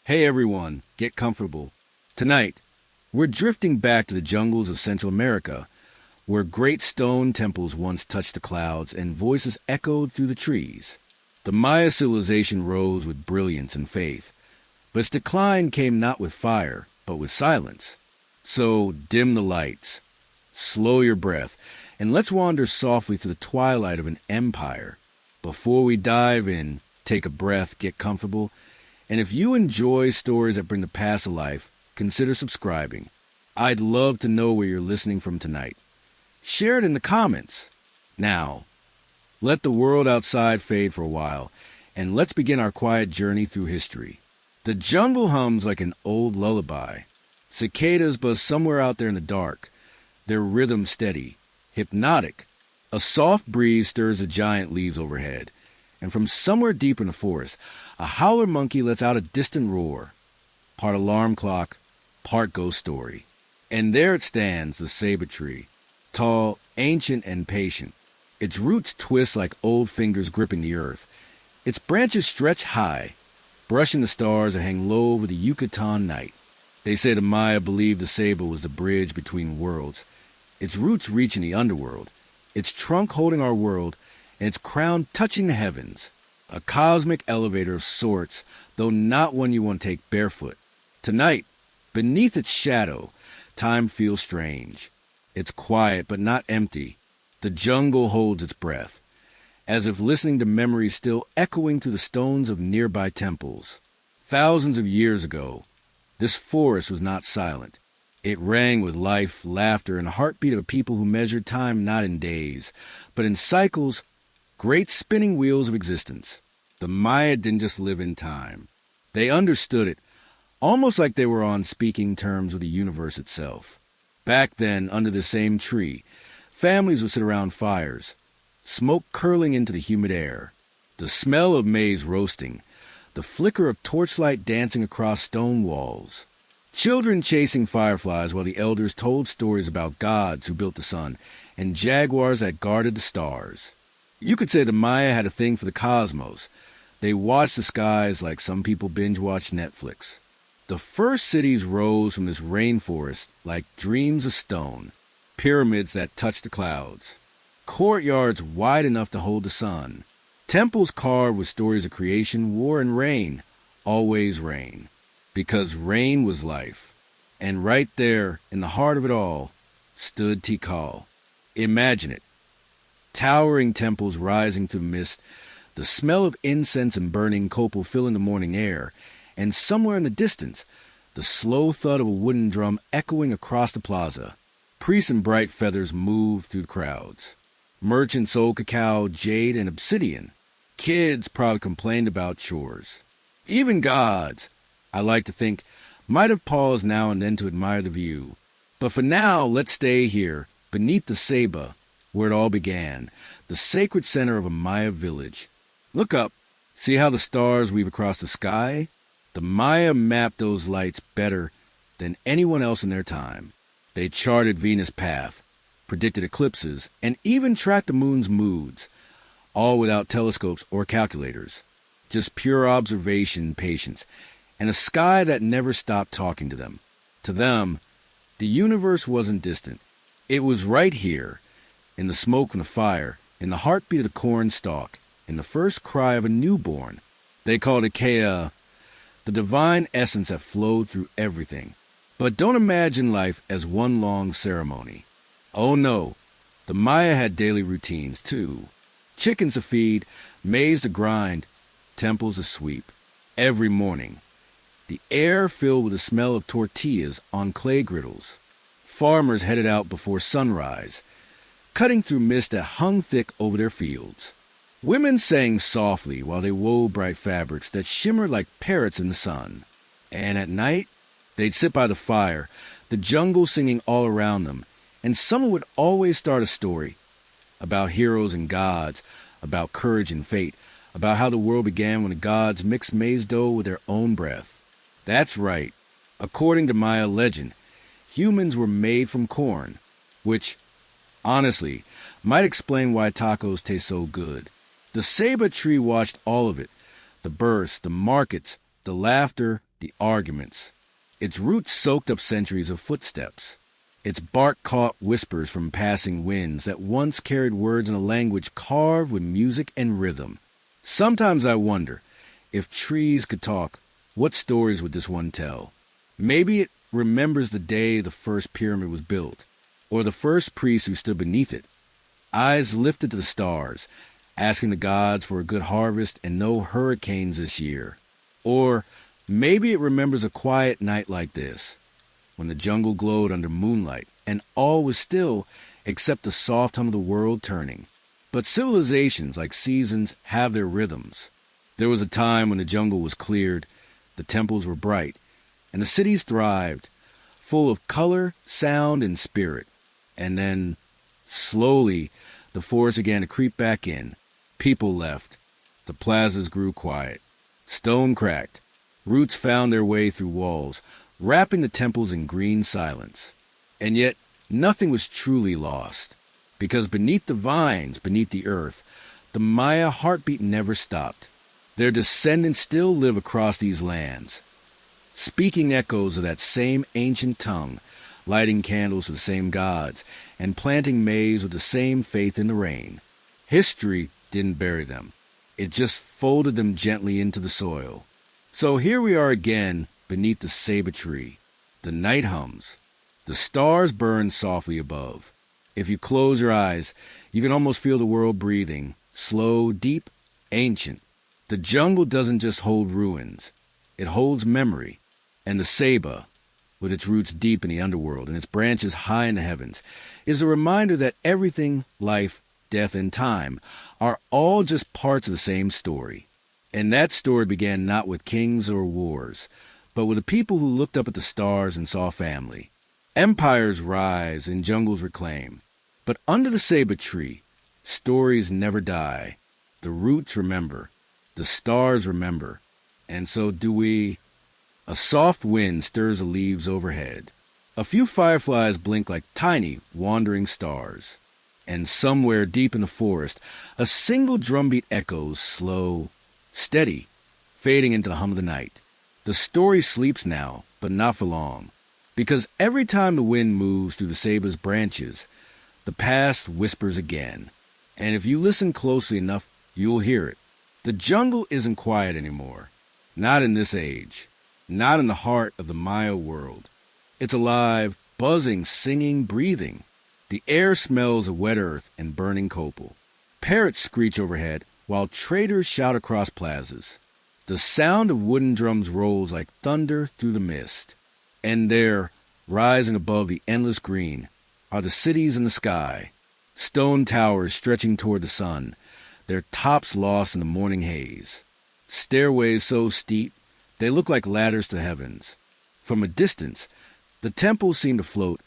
Hey everyone, get comfortable. Tonight, we're drifting back to the jungles of Central America, where great stone temples once touched the clouds and voices echoed through the trees. The Maya civilization rose with brilliance and faith, but its decline came not with fire, but with silence. So dim the lights, slow your breath, and let's wander softly through the twilight of an empire. Before we dive in, take a breath, get comfortable, and if you enjoy stories that bring the past to life, consider subscribing. I'd love to know where you're listening from tonight. Share it in the comments. Now, let the world outside fade for a while, and let's begin our quiet journey through history. The jungle hums like an old lullaby. Cicadas buzz somewhere out there in the dark, their rhythm steady, hypnotic. A soft breeze stirs the giant leaves overhead, and from somewhere deep in the forest, a howler monkey lets out a distant roar, part alarm clock, part ghost story. And there it stands, the saber tree, tall, ancient, and patient. Its roots twist like old fingers gripping the earth. Its branches stretch high, brushing the stars that hang low over the Yucatan night. They say the Maya believed the saber was the bridge between worlds, its roots reaching the underworld, its trunk holding our world, and its crown touching the heavens. A cosmic elevator of sorts, though not one you want to take barefoot. Tonight, beneath its shadow, time feels strange. It's quiet but not empty. The jungle holds its breath, as if listening to memories still echoing through the stones of nearby temples. Thousands of years ago, this forest was not silent. It rang with life, laughter, and the heartbeat of a people who measured time not in days, but in cycles, great spinning wheels of existence. The Maya didn't just live in time. They understood it, almost like they were on speaking terms with the universe itself. Back then, under the same tree, families would sit around fires, smoke curling into the humid air, the smell of maize roasting, the flicker of torchlight dancing across stone walls. Children chasing fireflies while the elders told stories about gods who built the sun and jaguars that guarded the stars. You could say the Maya had a thing for the cosmos. They watched the skies like some people binge-watch Netflix. The first cities rose from this rainforest like dreams of stone, pyramids that touched the clouds, courtyards wide enough to hold the sun, temples carved with stories of creation, war, and rain, always rain, because rain was life. And right there, in the heart of it all, stood Tikal. Imagine it. Towering temples rising through mist, the smell of incense and burning copal filling the morning air, and somewhere in the distance, the slow thud of a wooden drum echoing across the plaza. Priests in bright feathers moved through the crowds. Merchants sold cacao, jade, and obsidian. Kids probably complained about chores. Even gods, I like to think, might have paused now and then to admire the view. But for now, let's stay here, beneath the Ceiba, where it all began, the sacred center of a Maya village. Look up. See how the stars weave across the sky? The Maya mapped those lights better than anyone else in their time. They charted Venus' path, predicted eclipses, and even tracked the moon's moods, all without telescopes or calculators. Just pure observation, patience, and a sky that never stopped talking to them. To them, the universe wasn't distant. It was right here, in the smoke and the fire, in the heartbeat of the corn stalk, in the first cry of a newborn. They called it Kea, the divine essence that flowed through everything. But don't imagine life as one long ceremony. Oh no, the Maya had daily routines too. Chickens to feed, maize to grind, temples to sweep. Every morning, the air filled with the smell of tortillas on clay griddles. Farmers headed out before sunrise, cutting through mist that hung thick over their fields. Women sang softly while they wove bright fabrics that shimmered like parrots in the sun. And at night, they'd sit by the fire, the jungle singing all around them, and someone would always start a story about heroes and gods, about courage and fate, about how the world began when the gods mixed maize dough with their own breath. That's right. According to Maya legend, humans were made from corn, which, honestly, might explain why tacos taste so good. The ceiba tree watched all of it, the births, the markets, the laughter, the the arguments. Its roots soaked up centuries of footsteps. Its bark caught whispers from passing winds that once carried words in a language carved with music and rhythm. Sometimes I wonder, if trees could talk, what stories would this one tell? Maybe it remembers the day the first pyramid was built, or the first priest who stood beneath it, eyes lifted to the stars, asking the gods for a good harvest and no hurricanes this year. Or maybe it remembers a quiet night like this, when the jungle glowed under moonlight and all was still except the soft hum of the world turning. But civilizations, like seasons, have their rhythms. There was a time when the jungle was cleared, the temples were bright, and the cities thrived, full of color, sound, and spirit. And then, slowly, the forest began to creep back in. People left. The plazas grew quiet. Stone cracked. Roots found their way through walls, wrapping the temples in green silence. And yet, nothing was truly lost, because beneath the vines, beneath the earth, the Maya heartbeat never stopped. Their descendants still live across these lands, speaking echoes of that same ancient tongue, lighting candles to the same gods, and planting maize with the same faith in the rain. History didn't bury them. It just folded them gently into the soil. So here we are again beneath the ceiba tree. The night hums. The stars burn softly above. If you close your eyes, you can almost feel the world breathing, slow, deep, ancient. The jungle doesn't just hold ruins. It holds memory. And the ceiba, with its roots deep in the underworld and its branches high in the heavens, is a reminder that everything, life, death, and time, are all just parts of the same story. And that story began not with kings or wars, but with the people who looked up at the stars and saw family. Empires rise and jungles reclaim. But under the ceiba tree, stories never die. The roots remember. The stars remember. And so do we. A soft wind stirs the leaves overhead. A few fireflies blink like tiny, wandering stars. And somewhere deep in the forest, a single drumbeat echoes, slow, steady, fading into the hum of the night. The story sleeps now, but not for long. Because every time the wind moves through the ceiba's branches, the past whispers again. And if you listen closely enough, you'll hear it. The jungle isn't quiet anymore. Not in this age. Not in the heart of the Maya world. It's alive, buzzing, singing, breathing. The air smells of wet earth and burning copal. Parrots screech overhead while traders shout across plazas. The sound of wooden drums rolls like thunder through the mist. And there, rising above the endless green, are the cities in the sky. Stone towers stretching toward the sun, their tops lost in the morning haze. Stairways so steep, they look like ladders to heavens. From a distance, the temples seem to float,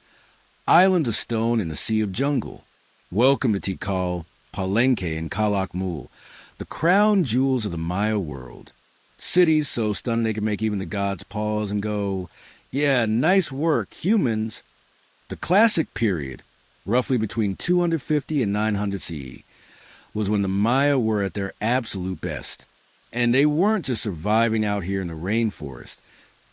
islands of stone in a sea of jungle. Welcome to Tikal, Palenque, and Calakmul, the crown jewels of the Maya world. Cities so stunning they can make even the gods pause and go, yeah, nice work, humans. The classic period, roughly between 250 and 900 CE, was when the Maya were at their absolute best. And they weren't just surviving out here in the rainforest.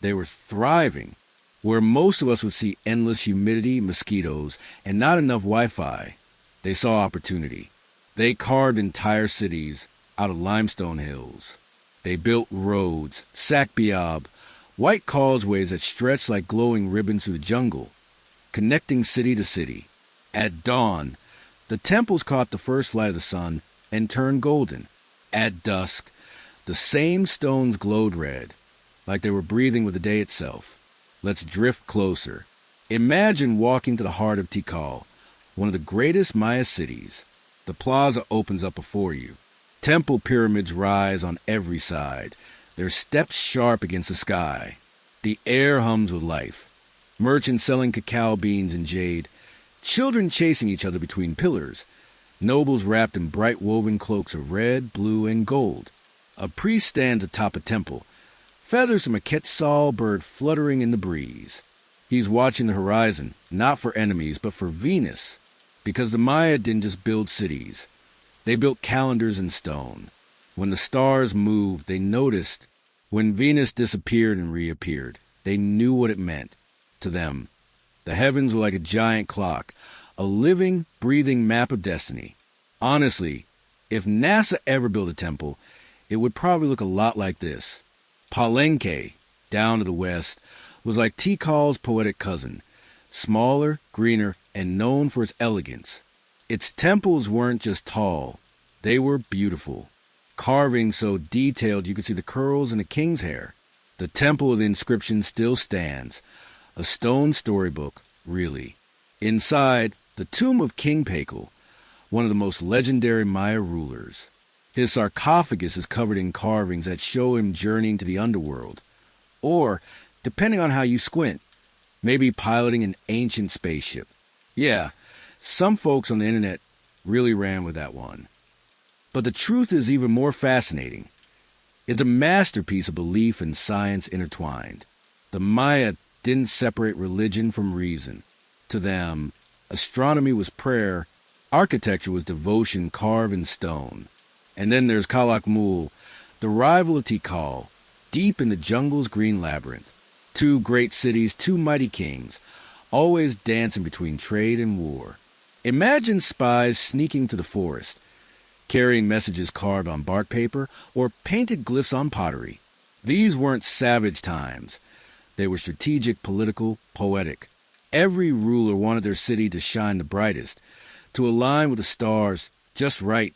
They were thriving, where most of us would see endless humidity, mosquitoes, and not enough Wi-Fi. They saw opportunity. They carved entire cities out of limestone hills. They built roads, sakbiab, white causeways that stretched like glowing ribbons through the jungle, connecting city to city. At dawn, the temples caught the first light of the sun and turned golden. At dusk, the same stones glowed red, like they were breathing with the day itself. Let's drift closer. Imagine walking to the heart of Tikal, one of the greatest Maya cities. The plaza opens up before you. Temple pyramids rise on every side, their steps sharp against the sky. The air hums with life. Merchants selling cacao beans and jade, children chasing each other between pillars, nobles wrapped in bright woven cloaks of red, blue, and gold. A priest stands atop a temple, feathers from a quetzal bird fluttering in the breeze. He's watching the horizon, not for enemies, but for Venus, because the Maya didn't just build cities. They built calendars in stone. When the stars moved, they noticed When Venus disappeared and reappeared, they knew what it meant. To them, the heavens were like a giant clock, a living, breathing map of destiny. Honestly, if NASA ever built a temple, it would probably look a lot like this. Palenque, down to the west, was like Tikal's poetic cousin, smaller, greener, and known for its elegance. Its temples weren't just tall, they were beautiful. Carving so detailed you could see the curls in a king's hair. The temple of the inscription still stands, a stone storybook, really. Inside, the tomb of King Tikal, one of the most legendary Maya rulers. His sarcophagus is covered in carvings that show him journeying to the underworld. Or, depending on how you squint, maybe piloting an ancient spaceship. Yeah, some folks on the internet really ran with that one. But the truth is even more fascinating. It's a masterpiece of belief and science intertwined. The Maya didn't separate religion from reason. To them, astronomy was prayer, architecture was devotion carved in stone. And then there's Calakmul, the rival of Tikal, deep in the jungle's green labyrinth. Two great cities, two mighty kings, always dancing between trade and war. Imagine spies sneaking to the forest, carrying messages carved on bark paper or painted glyphs on pottery. These weren't savage times. They were strategic, political, poetic. Every ruler wanted their city to shine the brightest, to align with the stars just right,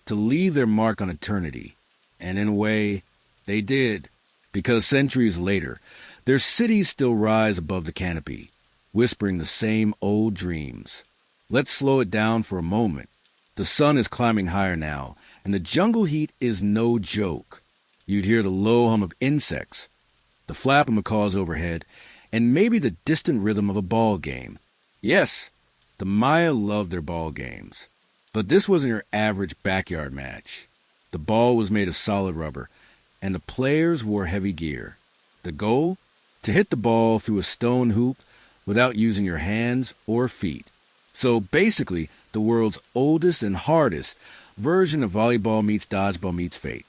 to leave their mark on eternity. And in a way, they did. Because centuries later, their cities still rise above the canopy, whispering the same old dreams. Let's slow it down for a moment. The sun is climbing higher now, and the jungle heat is no joke. You'd hear the low hum of insects, the flap of macaws overhead, and maybe the distant rhythm of a ball game. Yes, the Maya loved their ball games. But this wasn't your average backyard match. The ball was made of solid rubber, and the players wore heavy gear. The goal? To hit the ball through a stone hoop without using your hands or feet. So basically, the world's oldest and hardest version of volleyball meets dodgeball meets fate.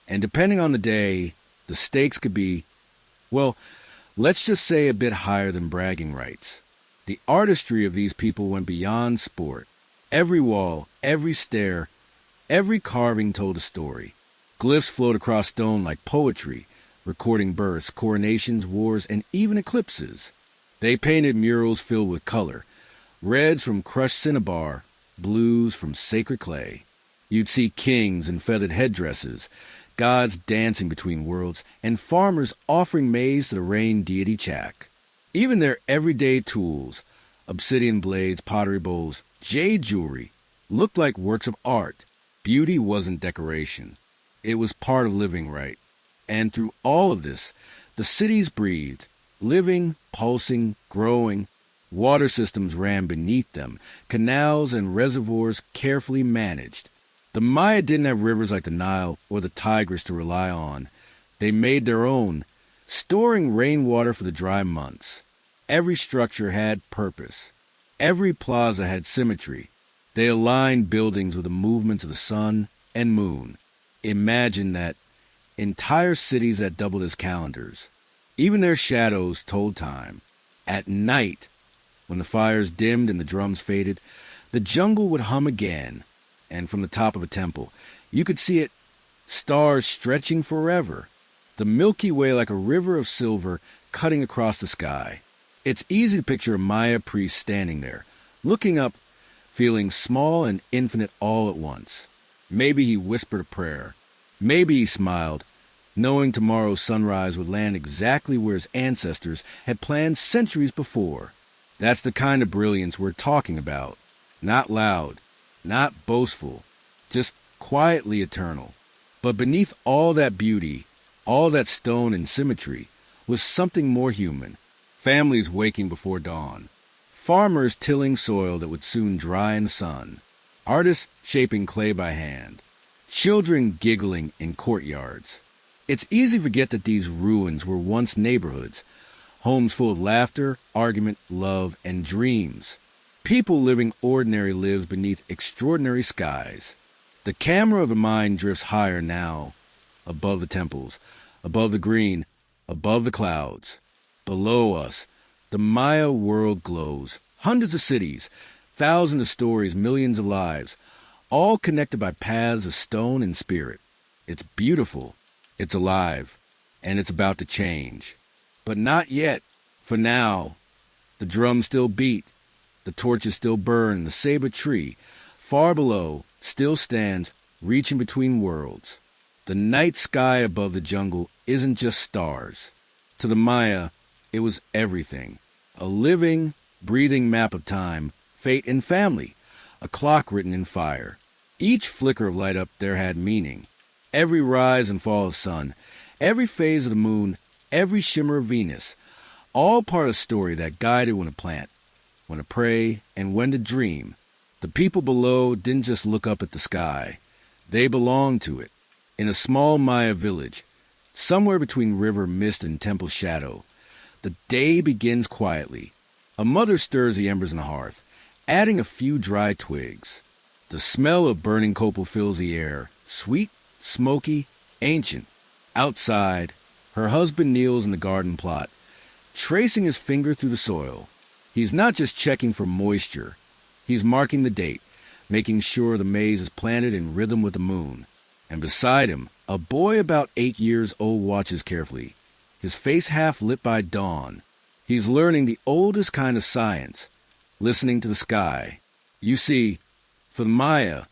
And depending on the day, the stakes could be, well, let's just say a bit higher than bragging rights. The artistry of these people went beyond sport. Every wall, every stair, every carving told a story. Glyphs flowed across stone like poetry, recording births, coronations, wars, and even eclipses. They painted murals filled with color, reds from crushed cinnabar, blues from sacred clay. You'd see kings in feathered headdresses, gods dancing between worlds, and farmers offering maize to the rain deity Chak. Even their everyday tools, obsidian blades, pottery bowls, jade jewelry, looked like works of art. Beauty wasn't decoration. It was part of living right. And through all of this, the cities breathed, living, pulsing, growing. Water systems ran beneath them, canals and reservoirs carefully managed. The Maya didn't have rivers like the Nile or the Tigris to rely on. They made their own, storing rainwater for the dry months. Every structure had purpose. Every plaza had symmetry. They aligned buildings with the movements of the sun and moon. Imagine that. Entire cities that doubled as calendars. Even their shadows told time. At night, when the fires dimmed and the drums faded, the jungle would hum again, and from the top of a temple, you could see it, stars stretching forever, the Milky Way like a river of silver cutting across the sky. It's easy to picture a Maya priest standing there, looking up, feeling small and infinite all at once. Maybe he whispered a prayer. Maybe he smiled, knowing tomorrow's sunrise would land exactly where his ancestors had planned centuries before. That's the kind of brilliance we're talking about. Not loud, not boastful, just quietly eternal. But beneath all that beauty, all that stone and symmetry, was something more human. Families waking before dawn. Farmers tilling soil that would soon dry in the sun. Artists shaping clay by hand. Children giggling in courtyards. It's easy to forget that these ruins were once neighborhoods, homes full of laughter, argument, love, and dreams. People living ordinary lives beneath extraordinary skies. The camera of the mind drifts higher now, above the temples, Above the green, above the clouds. Below us, the Maya world glows. Hundreds of cities, thousands of stories, millions of lives, all connected by paths of stone and spirit. It's beautiful, it's alive, and it's about to change. But not yet. For now, the drums still beat, the torches still burn, the saber tree, far below, still stands, reaching between worlds. The night sky above the jungle isn't just stars. To the Maya, it was everything. A living, breathing map of time, fate, and family. A clock written in fire. Each flicker of light up there had meaning. Every rise and fall of sun, every phase of the moon, every shimmer of Venus, all part of a story that guided when to plant, when to pray, and when to dream. The people below didn't just look up at the sky. They belonged to it. In a small Maya village, somewhere between river mist and temple shadow, the day begins quietly. A mother stirs the embers in the hearth, adding a few dry twigs. The smell of burning copal fills the air, sweet, smoky, ancient. Outside, her husband kneels in the garden plot, tracing his finger through the soil. He's not just checking for moisture. He's marking the date, making sure the maize is planted in rhythm with the moon. And beside him, a boy about 8 years old watches carefully, his face half lit by dawn. He's learning the oldest kind of science, listening to the sky. You see, for the Maya,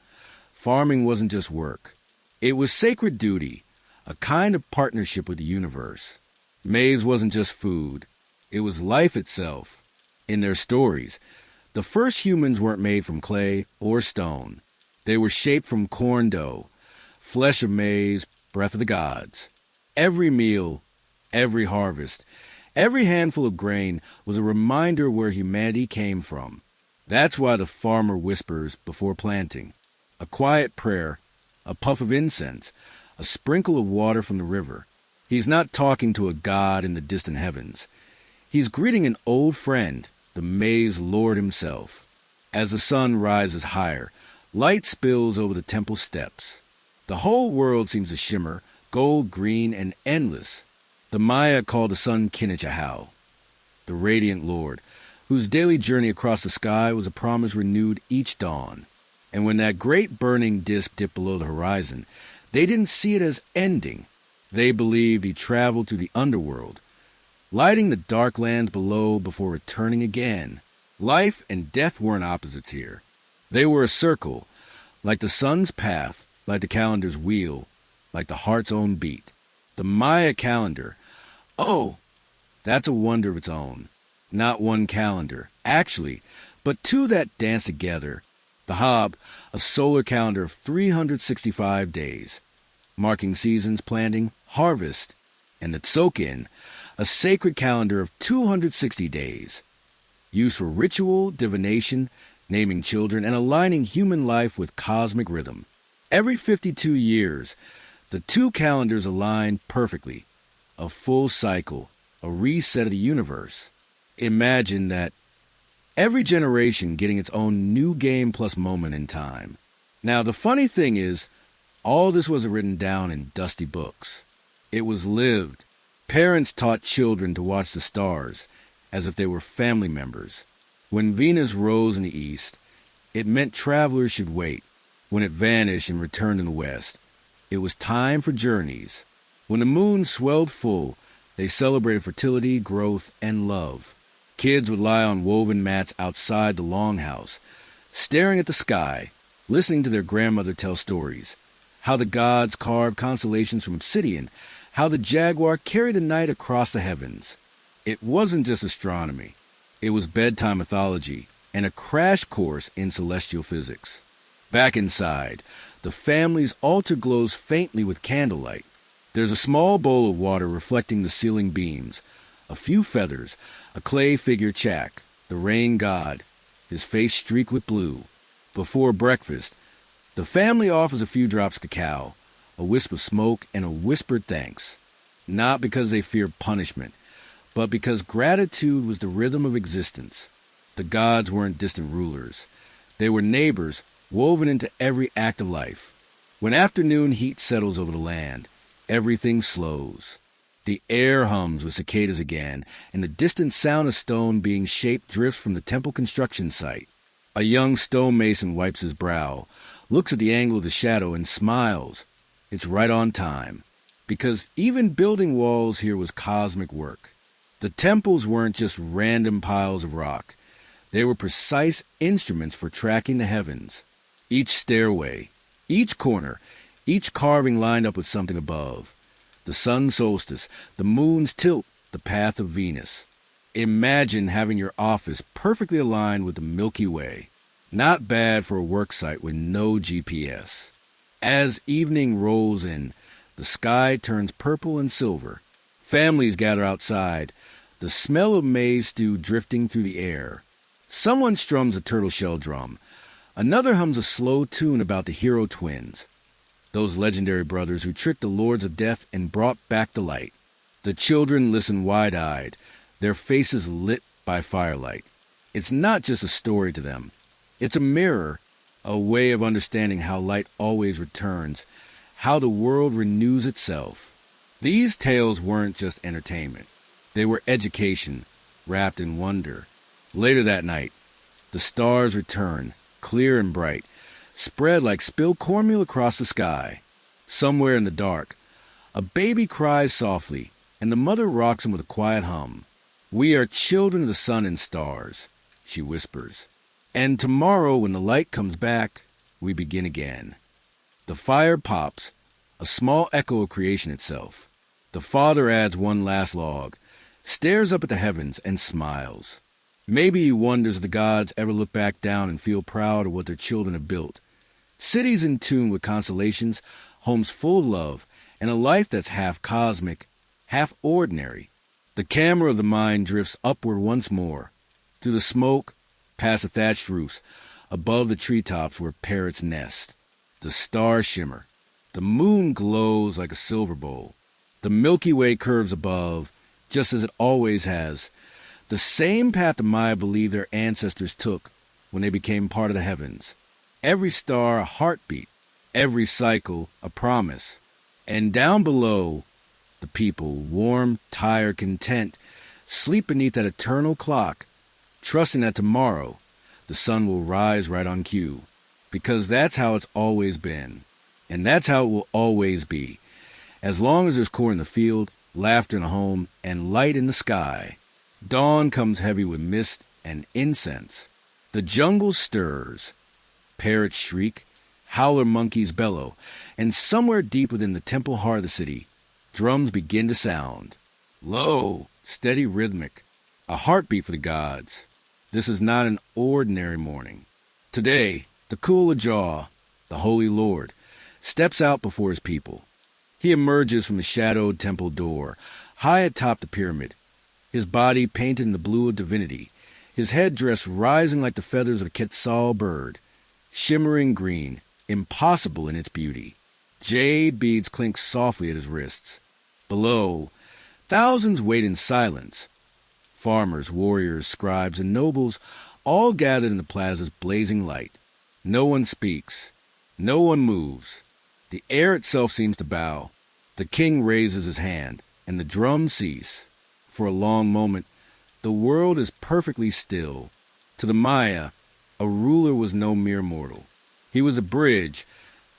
farming wasn't just work. It was sacred duty, a kind of partnership with the universe. Maize wasn't just food. It was life itself. In their stories, the first humans weren't made from clay or stone. They were shaped from corn dough, flesh of maize, breath of the gods. Every meal, every harvest, every handful of grain was a reminder where humanity came from. That's why the farmer whispers before planting. A quiet prayer, a puff of incense, a sprinkle of water from the river. He's not talking to a god in the distant heavens. He's greeting an old friend, the maize lord himself. As the sun rises higher, light spills over the temple steps. The whole world seems to shimmer, gold, green, and endless. The Maya called the sun Kinichahau, the radiant lord, whose daily journey across the sky was a promise renewed each dawn. And when that great burning disk dipped below the horizon, they didn't see it as ending. They believed he traveled to the underworld, lighting the dark lands below before returning again. Life and death weren't opposites here. They were a circle, like the sun's path, like the calendar's wheel, like the heart's own beat. The Maya calendar, oh, that's a wonder of its own. Not one calendar, actually, but two that dance together. The Hab, a solar calendar of 365 days, marking seasons, planting, harvest. And the Tsokin, a sacred calendar of 260 days, used for ritual, divination, naming children, and aligning human life with cosmic rhythm. Every 52 years, the two calendars align perfectly. A full cycle, a reset of the universe. Imagine that, every generation getting its own new game plus moment in time. Now, the funny thing is, all this wasn't written down in dusty books. It was lived. Parents taught children to watch the stars as if they were family members. When Venus rose in the east, it meant travelers should wait. When it vanished and returned in the west, it was time for journeys. When the moon swelled full, they celebrated fertility, growth, and love. Kids would lie on woven mats outside the longhouse, staring at the sky, listening to their grandmother tell stories. How the gods carved constellations from obsidian, how the jaguar carried the night across the heavens. It wasn't just astronomy. It was bedtime mythology and a crash course in celestial physics. Back inside, the family's altar glows faintly with candlelight. There's a small bowl of water reflecting the ceiling beams, a few feathers, a clay figure Chak, the rain god, his face streaked with blue. Before breakfast, the family offers a few drops of cacao, a wisp of smoke, and a whispered thanks. Not because they fear punishment, but because gratitude was the rhythm of existence. The gods weren't distant rulers. They were neighbors woven into every act of life. When afternoon heat settles over the land, everything slows. The air hums with cicadas again, and the distant sound of stone being shaped drifts from the temple construction site. A young stonemason wipes his brow, looks at the angle of the shadow, and smiles. It's right on time, because even building walls here was cosmic work. The temples weren't just random piles of rock. They were precise instruments for tracking the heavens. Each stairway, each corner, each carving lined up with something above. The sun's solstice, the moon's tilt, the path of Venus. Imagine having your office perfectly aligned with the Milky Way. Not bad for a work site with no GPS. As evening rolls in, the sky turns purple and silver. Families gather outside, the smell of maize stew drifting through the air. Someone strums a turtle shell drum. Another hums a slow tune about the hero twins, those legendary brothers who tricked the lords of death and brought back the light. The children listen wide-eyed, their faces lit by firelight. It's not just a story to them. It's a mirror, a way of understanding how light always returns, how the world renews itself. These tales weren't just entertainment. They were education, wrapped in wonder. Later that night, the stars return, clear and bright, spread like spilled cornmeal across the sky. Somewhere in the dark, a baby cries softly, and the mother rocks him with a quiet hum. "We are children of the sun and stars," she whispers. "And tomorrow, when the light comes back, we begin again." The fire pops, a small echo of creation itself. The father adds one last log, stares up at the heavens, and smiles. Maybe he wonders if the gods ever look back down and feel proud of what their children have built. Cities in tune with constellations, homes full of love, and a life that's half cosmic, half ordinary. The camera of the mind drifts upward once more, through the smoke, past the thatched roofs, above the treetops where parrots nest. The stars shimmer. The moon glows like a silver bowl. The Milky Way curves above, just as it always has, the same path the Maya believed their ancestors took when they became part of the heavens. Every star a heartbeat, every cycle a promise. And down below, the people, warm, tired, content, sleep beneath that eternal clock, trusting that tomorrow the sun will rise right on cue. Because that's how it's always been. And that's how it will always be. As long as there's corn in the field, laughter in the home, and light in the sky. Dawn comes heavy with mist and incense. The jungle stirs. Parrots shriek, howler monkeys bellow, and somewhere deep within the temple heart of the city, drums begin to sound. Low, steady, rhythmic, a heartbeat for the gods. This is not an ordinary morning. Today, the Kula, the Holy Lord, steps out before his people. He emerges from the shadowed temple door, high atop the pyramid, his body painted in the blue of divinity, his head dress rising like the feathers of a quetzal bird, shimmering green, impossible in its beauty. Jade beads clink softly at his wrists. Below, thousands wait in silence. Farmers, warriors, scribes, and nobles all gathered in the plaza's blazing light. No one speaks. No one moves. The air itself seems to bow. The king raises his hand, and the drums cease. For a long moment, the world is perfectly still. To the Maya, a ruler was no mere mortal. He was a bridge,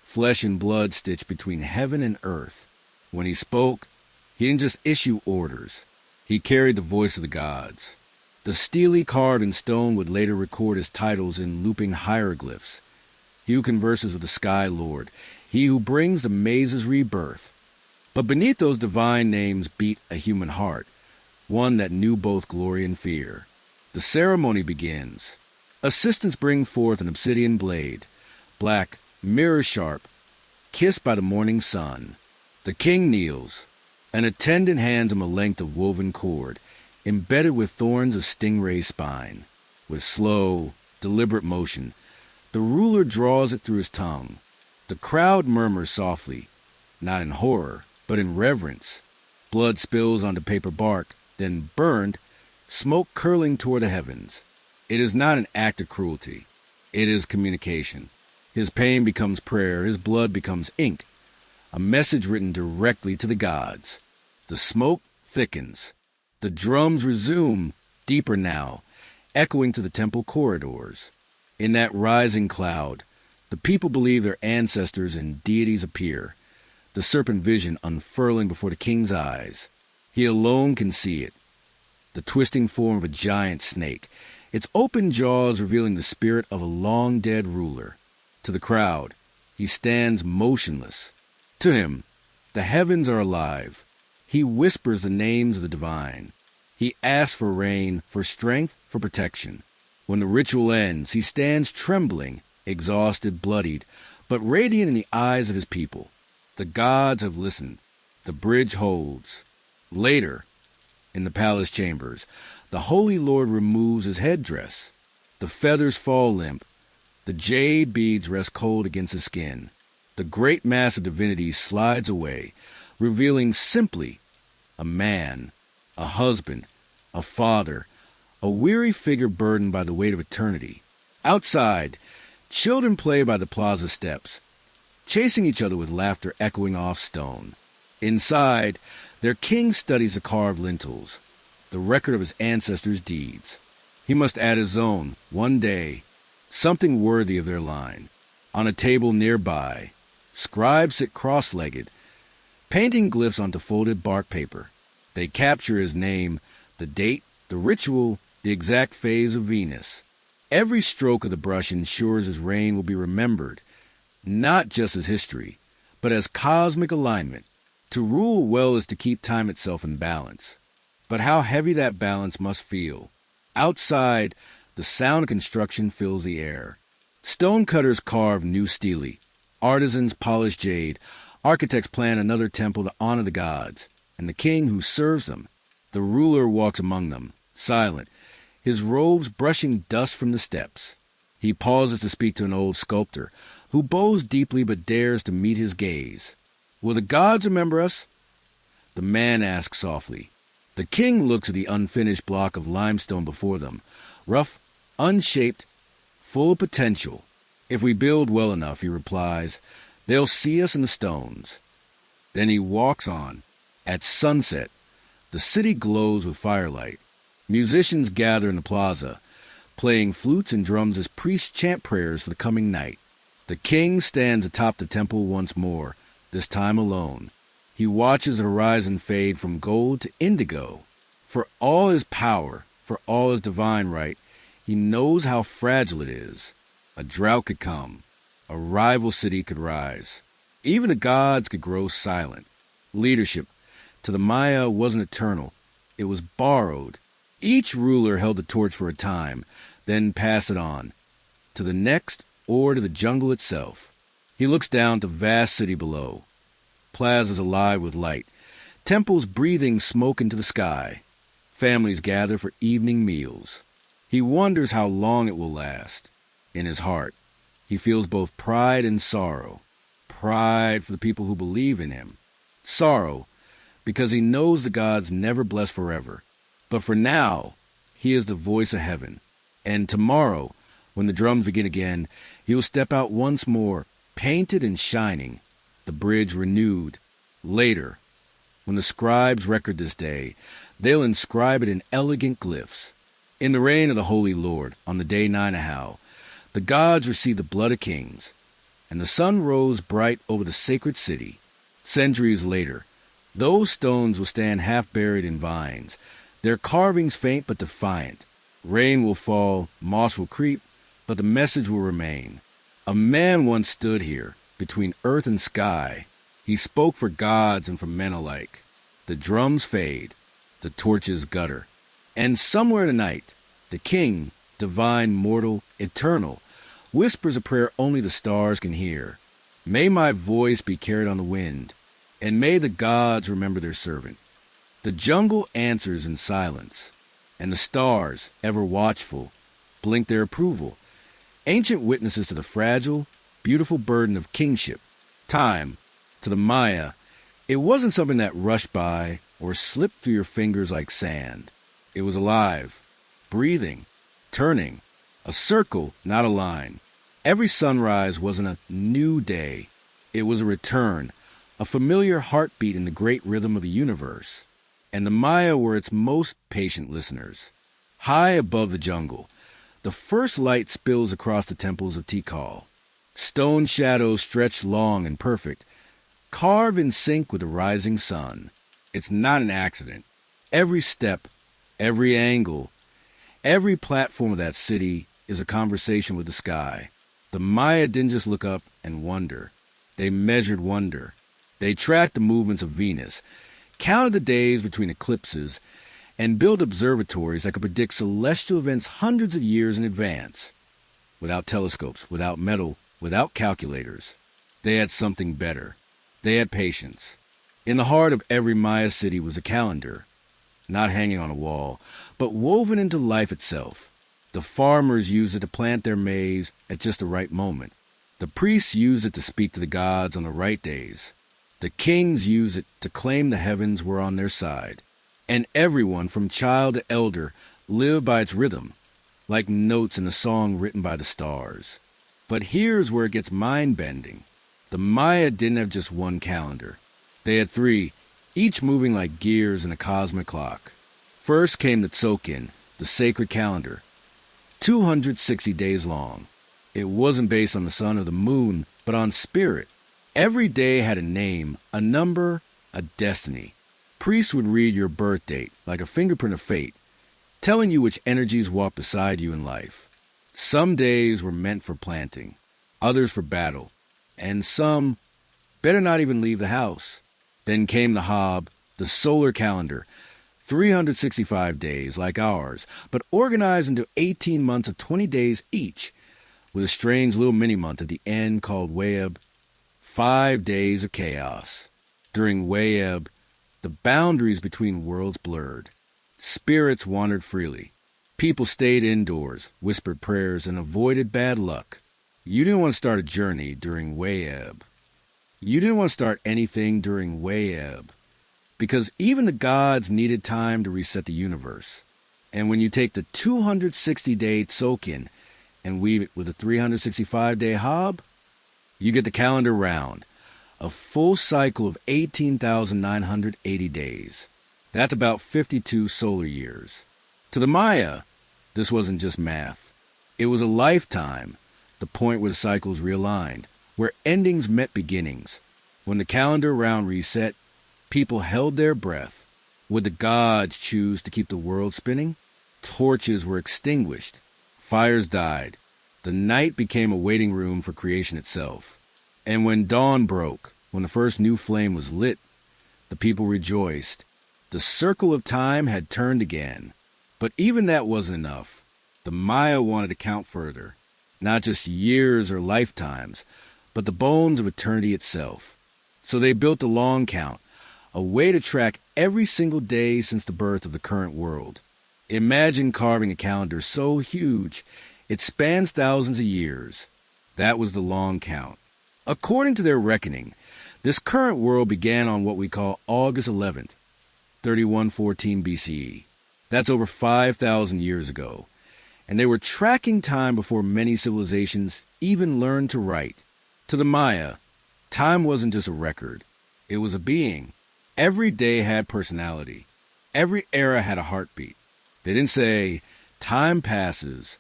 flesh and blood stitched between heaven and earth. When he spoke, he didn't just issue orders. He carried the voice of the gods. The stele carved in stone would later record his titles in looping hieroglyphs. He who converses with the Sky Lord, he who brings the maize's rebirth. But beneath those divine names beat a human heart, one that knew both glory and fear. The ceremony begins. Assistants bring forth an obsidian blade, black, mirror-sharp, kissed by the morning sun. The king kneels. An attendant hands him a length of woven cord, embedded with thorns of stingray spine. With slow, deliberate motion, the ruler draws it through his tongue. The crowd murmurs softly, not in horror, but in reverence. Blood spills onto paper bark, then burned, smoke curling toward the heavens. It is not an act of cruelty. It is communication. His pain becomes prayer, his blood becomes ink, a message written directly to the gods. The smoke thickens. The drums resume, deeper now, echoing to the temple corridors. In that rising cloud, the people believe their ancestors and deities appear, the serpent vision unfurling before the king's eyes. He alone can see it, the twisting form of a giant snake, its open jaws revealing the spirit of a long-dead ruler. To the crowd, he stands motionless. To him, the heavens are alive. He whispers the names of the divine. He asks for rain, for strength, for protection. When the ritual ends, he stands trembling, exhausted, bloodied, but radiant in the eyes of his people. The gods have listened. The bridge holds. Later, in the palace chambers, the Holy Lord removes his headdress. The feathers fall limp. The jade beads rest cold against his skin. The great mass of divinity slides away, revealing simply a man, a husband, a father, a weary figure burdened by the weight of eternity. Outside, children play by the plaza steps, chasing each other with laughter echoing off stone. Inside, their king studies the carved lintels, the record of his ancestors' deeds. He must add his own, one day, something worthy of their line. On a table nearby, scribes sit cross-legged, painting glyphs onto folded bark paper. They capture his name, the date, the ritual, the exact phase of Venus. Every stroke of the brush ensures his reign will be remembered, not just as history, but as cosmic alignment. To rule well is to keep time itself in balance. But how heavy that balance must feel. Outside, the sound of construction fills the air. Stonecutters carve new stele. Artisans polish jade. Architects plan another temple to honor the gods. And the king who serves them, the ruler, walks among them, silent, his robes brushing dust from the steps. He pauses to speak to an old sculptor, who bows deeply but dares to meet his gaze. Will the gods remember us? The man asks softly. The king looks at the unfinished block of limestone before them, rough, unshaped, full of potential. If we build well enough, he replies, they'll see us in the stones. Then he walks on. At sunset, the city glows with firelight. Musicians gather in the plaza, playing flutes and drums as priests chant prayers for the coming night. The king stands atop the temple once more, this time alone. He watches the horizon fade from gold to indigo. For all his power, for all his divine right, he knows how fragile it is. A drought could come. A rival city could rise. Even the gods could grow silent. Leadership, to the Maya, wasn't eternal. It was borrowed. Each ruler held the torch for a time, then passed it on, to the next or to the jungle itself. He looks down to vast city below. Plazas alive with light, temples breathing smoke into the sky. Families gather for evening meals. He wonders how long it will last. In his heart, he feels both pride and sorrow. Pride for the people who believe in him. Sorrow, because he knows the gods never bless forever. But for now, he is the voice of heaven. And tomorrow, when the drums begin again, he will step out once more, painted and shining, the bridge renewed. Later, when the scribes record this day, they'll inscribe it in elegant glyphs. In the reign of the Holy Lord, on the day Ninahau, the gods received the blood of kings, and the sun rose bright over the sacred city. Centuries later, those stones will stand half-buried in vines, their carvings faint but defiant. Rain will fall, moss will creep, but the message will remain. A man once stood here, between earth and sky. He spoke for gods and for men alike. The drums fade, the torches gutter. And somewhere tonight, the king, divine, mortal, eternal, whispers a prayer only the stars can hear. May my voice be carried on the wind, and may the gods remember their servant. The jungle answers in silence, and the stars, ever watchful, blink their approval, ancient witnesses to the fragile, beautiful burden of kingship. Time, to the Maya, it wasn't something that rushed by or slipped through your fingers like sand. It was alive, breathing, turning, a circle, not a line. Every sunrise wasn't a new day. It was a return, a familiar heartbeat in the great rhythm of the universe. And the Maya were its most patient listeners. High above the jungle, the first light spills across the temples of Tikal. Stone shadows stretch long and perfect, carved in sync with the rising sun. It's not an accident. Every step, every angle, every platform of that city is a conversation with the sky. The Maya didn't just look up and wonder. They measured wonder. They tracked the movements of Venus, counted the days between eclipses, and built observatories that could predict celestial events hundreds of years in advance. Without telescopes, without metal, without calculators. They had something better. They had patience. In the heart of every Maya city was a calendar, not hanging on a wall, but woven into life itself. The farmers used it to plant their maize at just the right moment. The priests used it to speak to the gods on the right days. The kings used it to claim the heavens were on their side. And everyone, from child to elder, lived by its rhythm, like notes in a song written by the stars. But here's where it gets mind-bending. The Maya didn't have just one calendar. They had three, each moving like gears in a cosmic clock. First came the Tzolk'in, the sacred calendar, 260 days long. It wasn't based on the sun or the moon, but on spirit. Every day had a name, a number, a destiny. Priests would read your birth date, like a fingerprint of fate, telling you which energies walk beside you in life. Some days were meant for planting, others for battle, and some better not even leave the house. Then came the Hob, the solar calendar, 365 days like ours, but organized into 18 months of 20 days each, with a strange little mini-month at the end called Wayeb, 5 days of chaos. During Wayeb, the boundaries between worlds blurred. Spirits wandered freely. People stayed indoors, whispered prayers, and avoided bad luck. You didn't want to start a journey during Wayeb. You didn't want to start anything during Wayeb, because even the gods needed time to reset the universe. And when you take the 260-day Tzolk'in and weave it with a 365-day Hob, you get the calendar round, a full cycle of 18,980 days. That's about 52 solar years. To the Maya, this wasn't just math. It was a lifetime, the point where the cycles realigned, where endings met beginnings. When the calendar round reset, people held their breath. Would the gods choose to keep the world spinning? Torches were extinguished. Fires died. The night became a waiting room for creation itself. And when dawn broke, when the first new flame was lit, the people rejoiced. The circle of time had turned again. But even that wasn't enough. The Maya wanted to count further. Not just years or lifetimes, but the bones of eternity itself. So they built a long count, a way to track every single day since the birth of the current world. Imagine carving a calendar so huge, it spans thousands of years. That was the long count. According to their reckoning, this current world began on what we call August 11th, 3114 BCE. That's over 5,000 years ago. And they were tracking time before many civilizations even learned to write. To the Maya, time wasn't just a record. It was a being. Every day had personality. Every era had a heartbeat. They didn't say, time passes.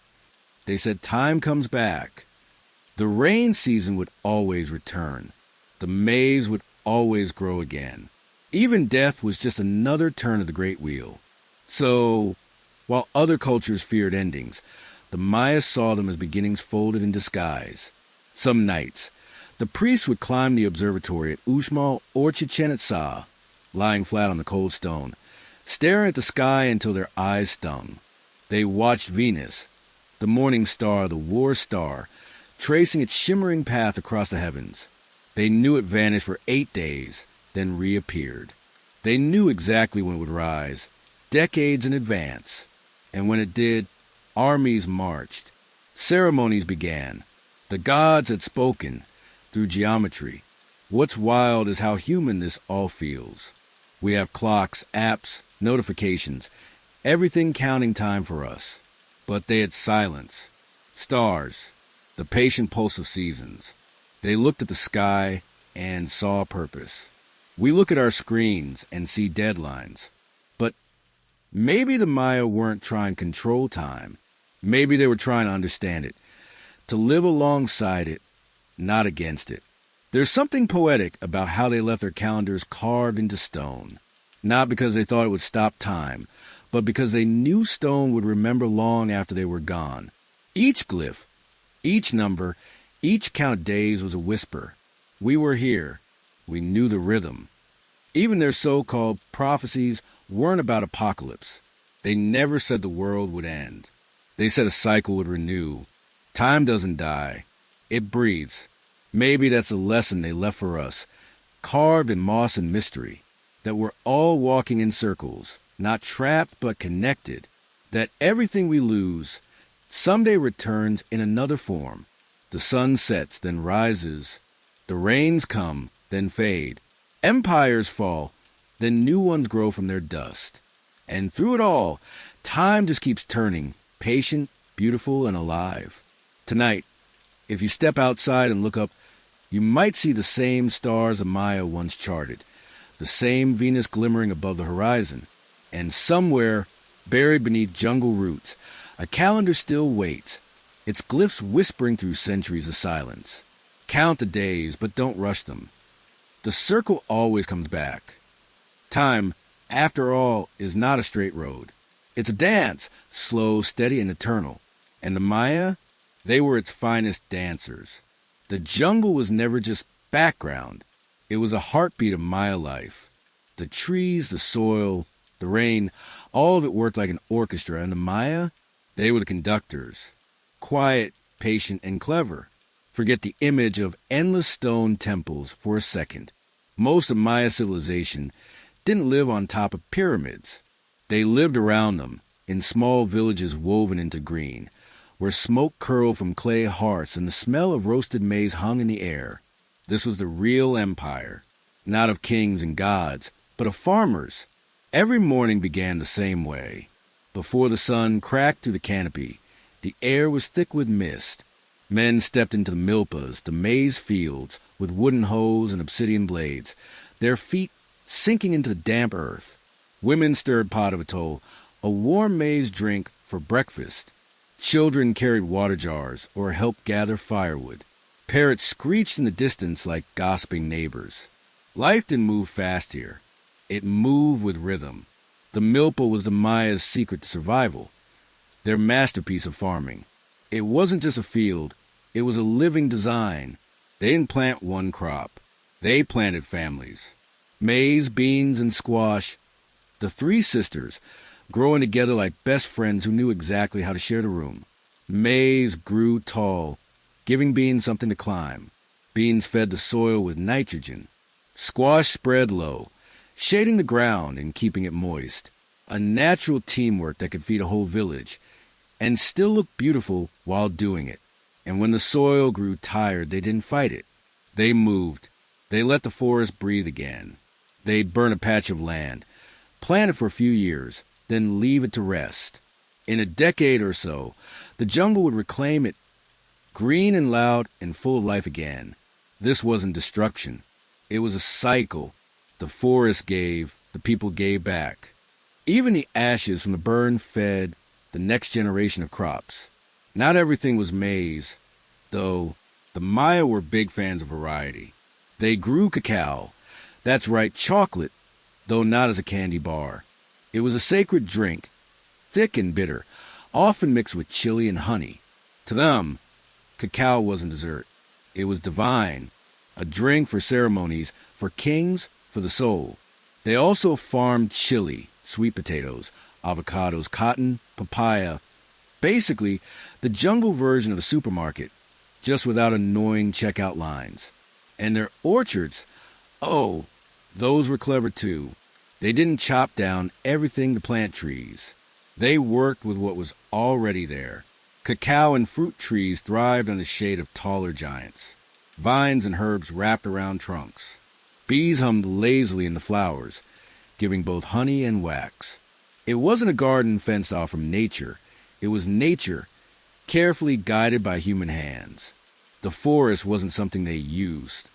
They said, time comes back. The rain season would always return. The maize would always grow again. Even death was just another turn of the great wheel. So, while other cultures feared endings, the Maya saw them as beginnings folded in disguise. Some nights, the priests would climb the observatory at Uxmal or Chichen Itza, lying flat on the cold stone, staring at the sky until their eyes stung. They watched Venus, the morning star, the war star, tracing its shimmering path across the heavens. They knew it vanished for 8 days, then reappeared. They knew exactly when it would rise, decades in advance. And when it did, armies marched. Ceremonies began. The gods had spoken through geometry. What's wild is how human this all feels. We have clocks, apps, notifications, everything counting time for us. But they had silence. Stars, the patient pulse of seasons. They looked at the sky, and saw purpose. We look at our screens and see deadlines. But maybe the Maya weren't trying to control time. Maybe they were trying to understand it, to live alongside it, not against it. There's something poetic about how they left their calendars carved into stone, not because they thought it would stop time, but because they knew stone would remember long after they were gone. Each glyph, each number, each count of days was a whisper. We were here. We knew the rhythm. Even their so-called prophecies weren't about apocalypse. They never said the world would end. They said a cycle would renew. Time doesn't die. It breathes. Maybe that's a lesson they left for us, carved in moss and mystery, that we're all walking in circles, not trapped but connected, that everything we lose someday returns in another form. The sun sets, then rises. The rains come, then fade. Empires fall, then new ones grow from their dust. And through it all, time just keeps turning, patient, beautiful, and alive. Tonight, if you step outside and look up, you might see the same stars a Maya once charted, the same Venus glimmering above the horizon, and somewhere, buried beneath jungle roots, a calendar still waits, its glyphs whispering through centuries of silence. Count the days, but don't rush them. The circle always comes back. Time, after all, is not a straight road. It's a dance, slow, steady, and eternal. And the Maya, they were its finest dancers. The jungle was never just background. It was a heartbeat of Maya life. The trees, the soil, the rain, all of it worked like an orchestra, and the Maya, they were the conductors. Quiet, patient, and clever. Forget the image of endless stone temples for a second. Most of Maya civilization didn't live on top of pyramids. They lived around them, in small villages woven into green, where smoke curled from clay hearths and the smell of roasted maize hung in the air. This was the real empire, not of kings and gods, but of farmers. Every morning began the same way. Before the sun cracked through the canopy, the air was thick with mist. Men stepped into the milpas, the maize fields, with wooden hoes and obsidian blades, their feet sinking into the damp earth. Women stirred pot of atol, a warm maize drink, for breakfast. Children carried water jars or helped gather firewood. Parrots screeched in the distance like gossiping neighbors. Life didn't move fast here. It moved with rhythm. The milpa was the Maya's secret to survival, their masterpiece of farming. It wasn't just a field. It was a living design. They didn't plant one crop. They planted families. Maize, beans, and squash. The three sisters, growing together like best friends who knew exactly how to share the room. Maize grew tall, giving beans something to climb. Beans fed the soil with nitrogen. Squash spread low, shading the ground and keeping it moist. A natural teamwork that could feed a whole village, and still look beautiful while doing it. And when the soil grew tired, they didn't fight it. They moved. They let the forest breathe again. They'd burn a patch of land, plant it for a few years, then leave it to rest. In a decade or so, the jungle would reclaim it, green and loud and full of life again. This wasn't destruction. It was a cycle. The forest gave, the people gave back. Even the ashes from the burn fed the next generation of crops. Not everything was maize, though the Maya were big fans of variety. They grew cacao, that's right, chocolate, though not as a candy bar. It was a sacred drink, thick and bitter, often mixed with chili and honey. To them, cacao wasn't dessert. It was divine, a drink for ceremonies, for kings, for the soul. They also farmed chili, sweet potatoes, avocados, cotton, papaya. Basically, the jungle version of a supermarket, just without annoying checkout lines. And their orchards, oh, those were clever too. They didn't chop down everything to plant trees. They worked with what was already there. Cacao and fruit trees thrived in the shade of taller giants. Vines and herbs wrapped around trunks. Bees hummed lazily in the flowers, giving both honey and wax. It wasn't a garden fenced off from nature. It was nature, carefully guided by human hands. The forest wasn't something they used.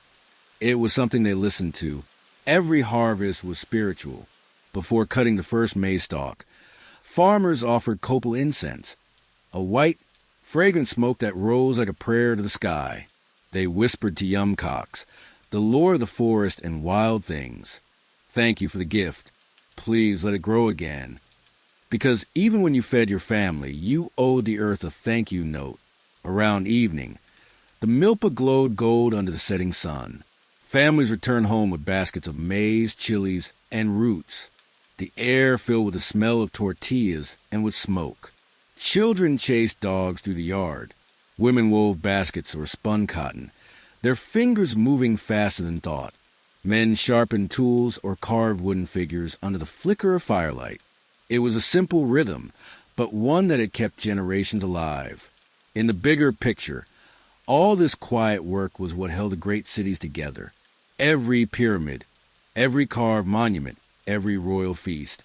It was something they listened to. Every harvest was spiritual. Before cutting the first maize stalk, farmers offered copal incense, a white, fragrant smoke that rose like a prayer to the sky. They whispered to yumcocks, the lord of the forest and wild things. Thank you for the gift. Please let it grow again. Because even when you fed your family, you owed the earth a thank you note. Around evening, the milpa glowed gold under the setting sun. Families returned home with baskets of maize, chilies, and roots. The air filled with the smell of tortillas and with smoke. Children chased dogs through the yard. Women wove baskets or spun cotton, their fingers moving faster than thought. Men sharpened tools or carved wooden figures under the flicker of firelight. It was a simple rhythm, but one that had kept generations alive. In the bigger picture, all this quiet work was what held the great cities together. Every pyramid, every carved monument, every royal feast.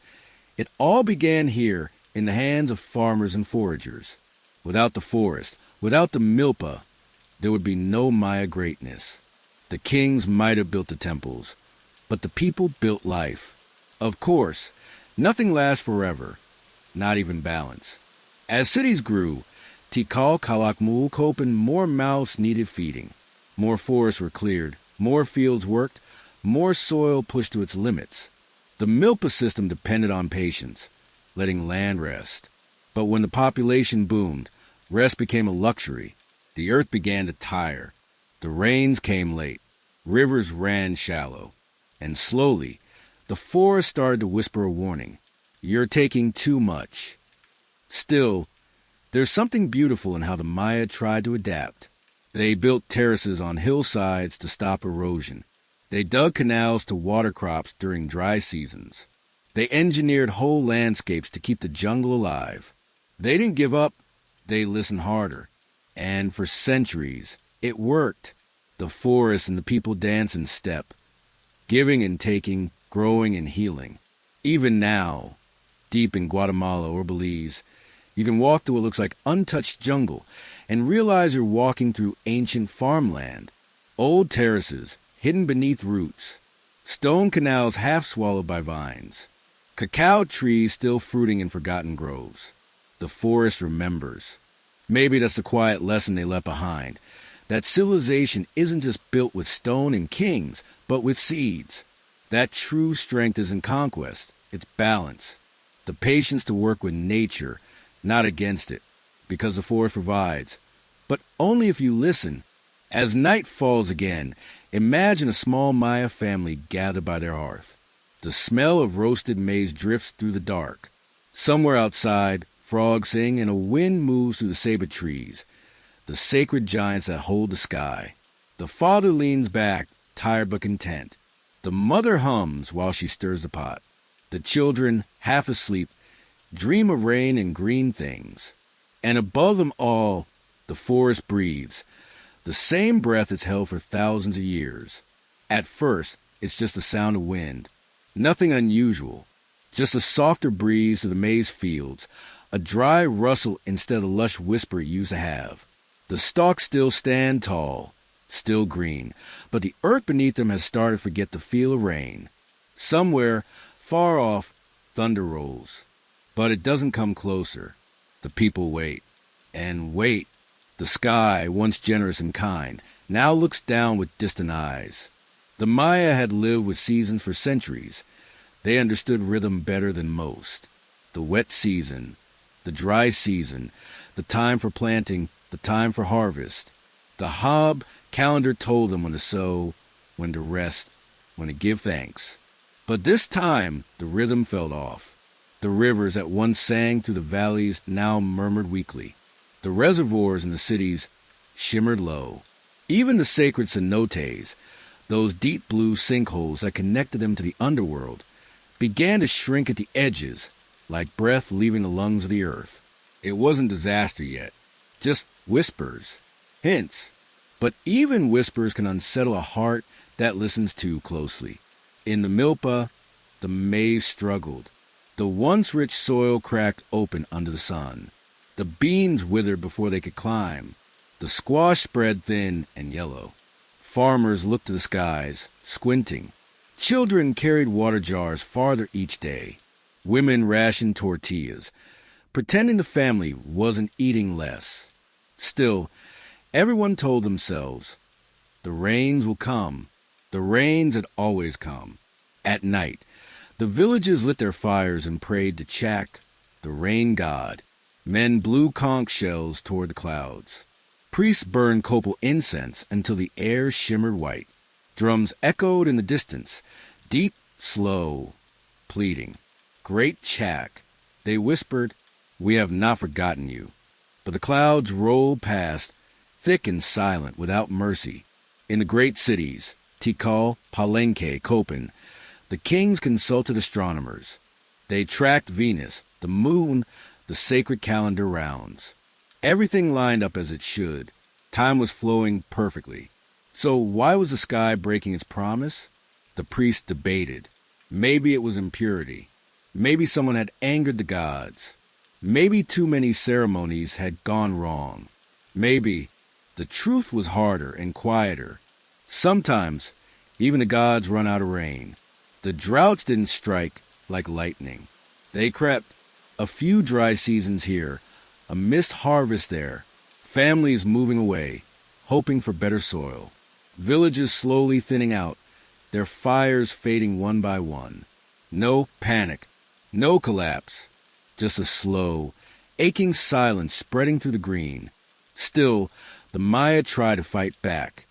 It all began here in the hands of farmers and foragers. Without the forest, without the milpa, there would be no Maya greatness. The kings might have built the temples, but the people built life. Of course, nothing lasts forever, not even balance. As cities grew, Tikal, Palenque, and more mouths needed feeding. More forests were cleared, more fields worked, more soil pushed to its limits. The milpa system depended on patience, letting land rest. But when the population boomed, rest became a luxury. The earth began to tire. The rains came late. Rivers ran shallow. And slowly, the forest started to whisper a warning. You're taking too much. Still, there's something beautiful in how the Maya tried to adapt. They built terraces on hillsides to stop erosion. They dug canals to water crops during dry seasons. They engineered whole landscapes to keep the jungle alive. They didn't give up. They listened harder. And for centuries, it worked. The forest and the people dance in step, giving and taking, growing and healing. Even now, deep in Guatemala or Belize, you can walk through what looks like untouched jungle and realize you're walking through ancient farmland. Old terraces, hidden beneath roots. Stone canals half swallowed by vines. Cacao trees still fruiting in forgotten groves. The forest remembers. Maybe that's the quiet lesson they left behind. That civilization isn't just built with stone and kings, but with seeds. That true strength isn't conquest, it's balance. The patience to work with nature, not against it, because the forest provides. But only if you listen. As night falls again, imagine a small Maya family gathered by their hearth. The smell of roasted maize drifts through the dark. Somewhere outside, frogs sing and a wind moves through the saber trees, the sacred giants that hold the sky. The father leans back, tired but content. The mother hums while she stirs the pot. The children, half asleep, dream of rain and green things. And above them all, the forest breathes, the same breath it's held for thousands of years. At first, it's just the sound of wind. Nothing unusual. Just a softer breeze to the maize fields, a dry rustle instead of the lush whisper it used to have. The stalks still stand tall, still green, but the earth beneath them has started to forget the feel of rain. Somewhere, far off, thunder rolls. But it doesn't come closer. The people wait. And wait. The sky, once generous and kind, now looks down with distant eyes. The Maya had lived with seasons for centuries. They understood rhythm better than most. The wet season, the dry season, the time for planting, the time for harvest. The Hob calendar told them when to sow, when to rest, when to give thanks. But this time, the rhythm fell off. The rivers that once sang through the valleys now murmured weakly. The reservoirs in the cities shimmered low. Even the sacred cenotes, those deep blue sinkholes that connected them to the underworld, began to shrink at the edges, like breath leaving the lungs of the earth. It wasn't disaster yet, just whispers, hints. But even whispers can unsettle a heart that listens too closely. In the milpa, the maize struggled. The once rich soil cracked open under the sun. The beans withered before they could climb. The squash spread thin and yellow. Farmers looked to the skies, squinting. Children carried water jars farther each day. Women rationed tortillas, pretending the family wasn't eating less. Still, everyone told themselves, the rains will come. The rains had always come. At night, the villages lit their fires and prayed to Chak, the rain god. Men blew conch shells toward the clouds. Priests burned copal incense until the air shimmered white. Drums echoed in the distance, deep, slow, pleading. Great Chak, they whispered, we have not forgotten you. But the clouds rolled past, thick and silent, without mercy. In the great cities, Tikal, Palenque, Copen, the kings consulted astronomers. They tracked Venus, the moon, the sacred calendar rounds. Everything lined up as it should. Time was flowing perfectly. So why was the sky breaking its promise? The priests debated. Maybe it was impurity. Maybe someone had angered the gods. Maybe too many ceremonies had gone wrong. Maybe the truth was harder and quieter. Sometimes even the gods run out of rain. The droughts didn't strike like lightning. They crept. A few dry seasons here, a missed harvest there, families moving away, hoping for better soil, villages slowly thinning out, their fires fading one by one. No panic, no collapse, just a slow, aching silence spreading through the green. Still, the Maya tried to fight back.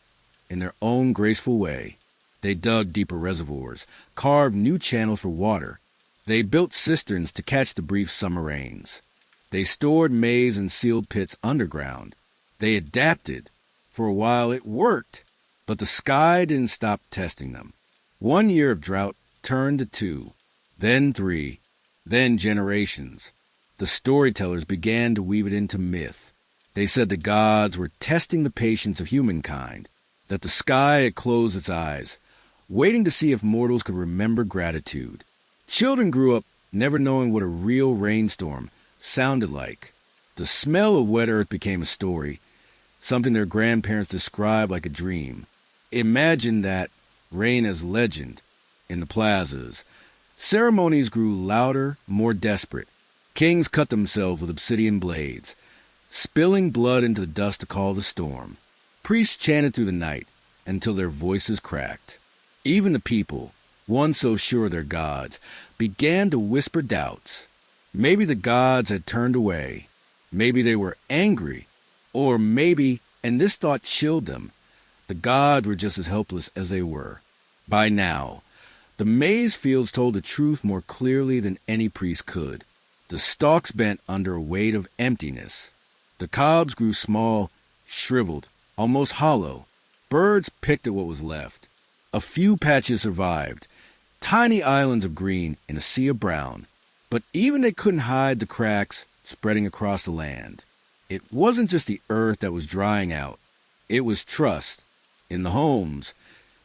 In their own graceful way, they dug deeper reservoirs, carved new channels for water. They built cisterns to catch the brief summer rains. They stored maize in sealed pits underground. They adapted. For a while it worked, but the sky didn't stop testing them. 1 year of drought turned to 2, then 3, then generations. The storytellers began to weave it into myth. They said the gods were testing the patience of humankind, that the sky had closed its eyes, waiting to see if mortals could remember gratitude. Children grew up never knowing what a real rainstorm sounded like. The smell of wet earth became a story, something their grandparents described like a dream. Imagine that rain as legend in the plazas. Ceremonies grew louder, more desperate. Kings cut themselves with obsidian blades, spilling blood into the dust to call the storm. Priests chanted through the night until their voices cracked. Even the people, once so sure of their gods, began to whisper doubts. Maybe the gods had turned away. Maybe they were angry. Or maybe, and this thought chilled them, the gods were just as helpless as they were. By now, the maize fields told the truth more clearly than any priest could. The stalks bent under a weight of emptiness. The cobs grew small, shriveled, almost hollow. Birds picked at what was left. A few patches survived, tiny islands of green in a sea of brown. But even they couldn't hide the cracks spreading across the land. It wasn't just the earth that was drying out. It was trust. In the homes,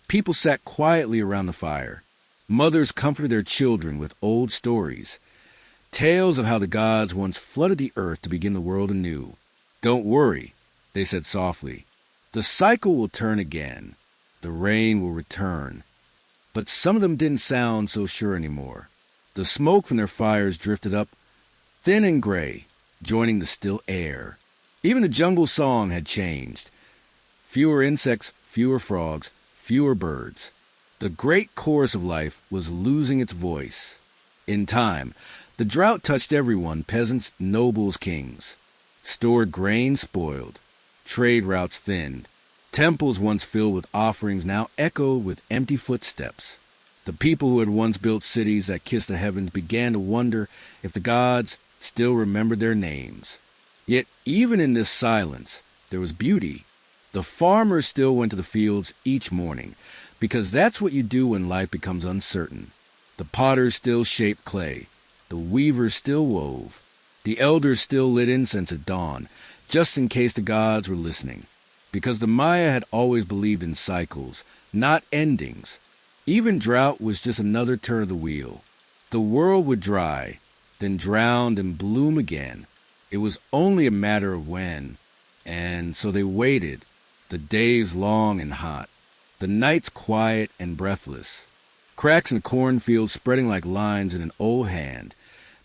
people sat quietly around the fire. Mothers comforted their children with old stories, tales of how the gods once flooded the earth to begin the world anew. Don't worry, they said softly. The cycle will turn again. The rain will return. But some of them didn't sound so sure anymore. The smoke from their fires drifted up, thin and gray, joining the still air. Even the jungle song had changed. Fewer insects, fewer frogs, fewer birds. The great chorus of life was losing its voice. In time, the drought touched everyone, peasants, nobles, kings. Stored grain spoiled. Trade routes thinned. Temples once filled with offerings now echoed with empty footsteps. The people who had once built cities that kissed the heavens began to wonder if the gods still remembered their names. Yet even in this silence, there was beauty. The farmers still went to the fields each morning, because that's what you do when life becomes uncertain. The potters still shaped clay. The weavers still wove. The elders still lit incense at dawn, just in case the gods were listening. Because the Maya had always believed in cycles, not endings. Even drought was just another turn of the wheel. The world would dry, then drown and bloom again. It was only a matter of when. And so they waited, the days long and hot. The nights quiet and breathless. Cracks in the cornfield spreading like lines in an old hand.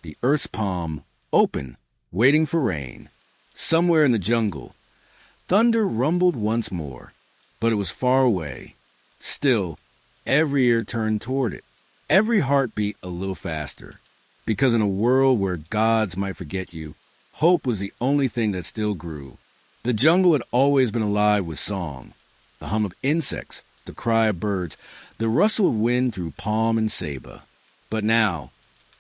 The earth's palm open, waiting for rain. Somewhere in the jungle, thunder rumbled once more, but it was far away. Still, every ear turned toward it. Every heart beat a little faster. Because in a world where gods might forget you, hope was the only thing that still grew. The jungle had always been alive with song. The hum of insects, the cry of birds, the rustle of wind through palm and ceiba. But now,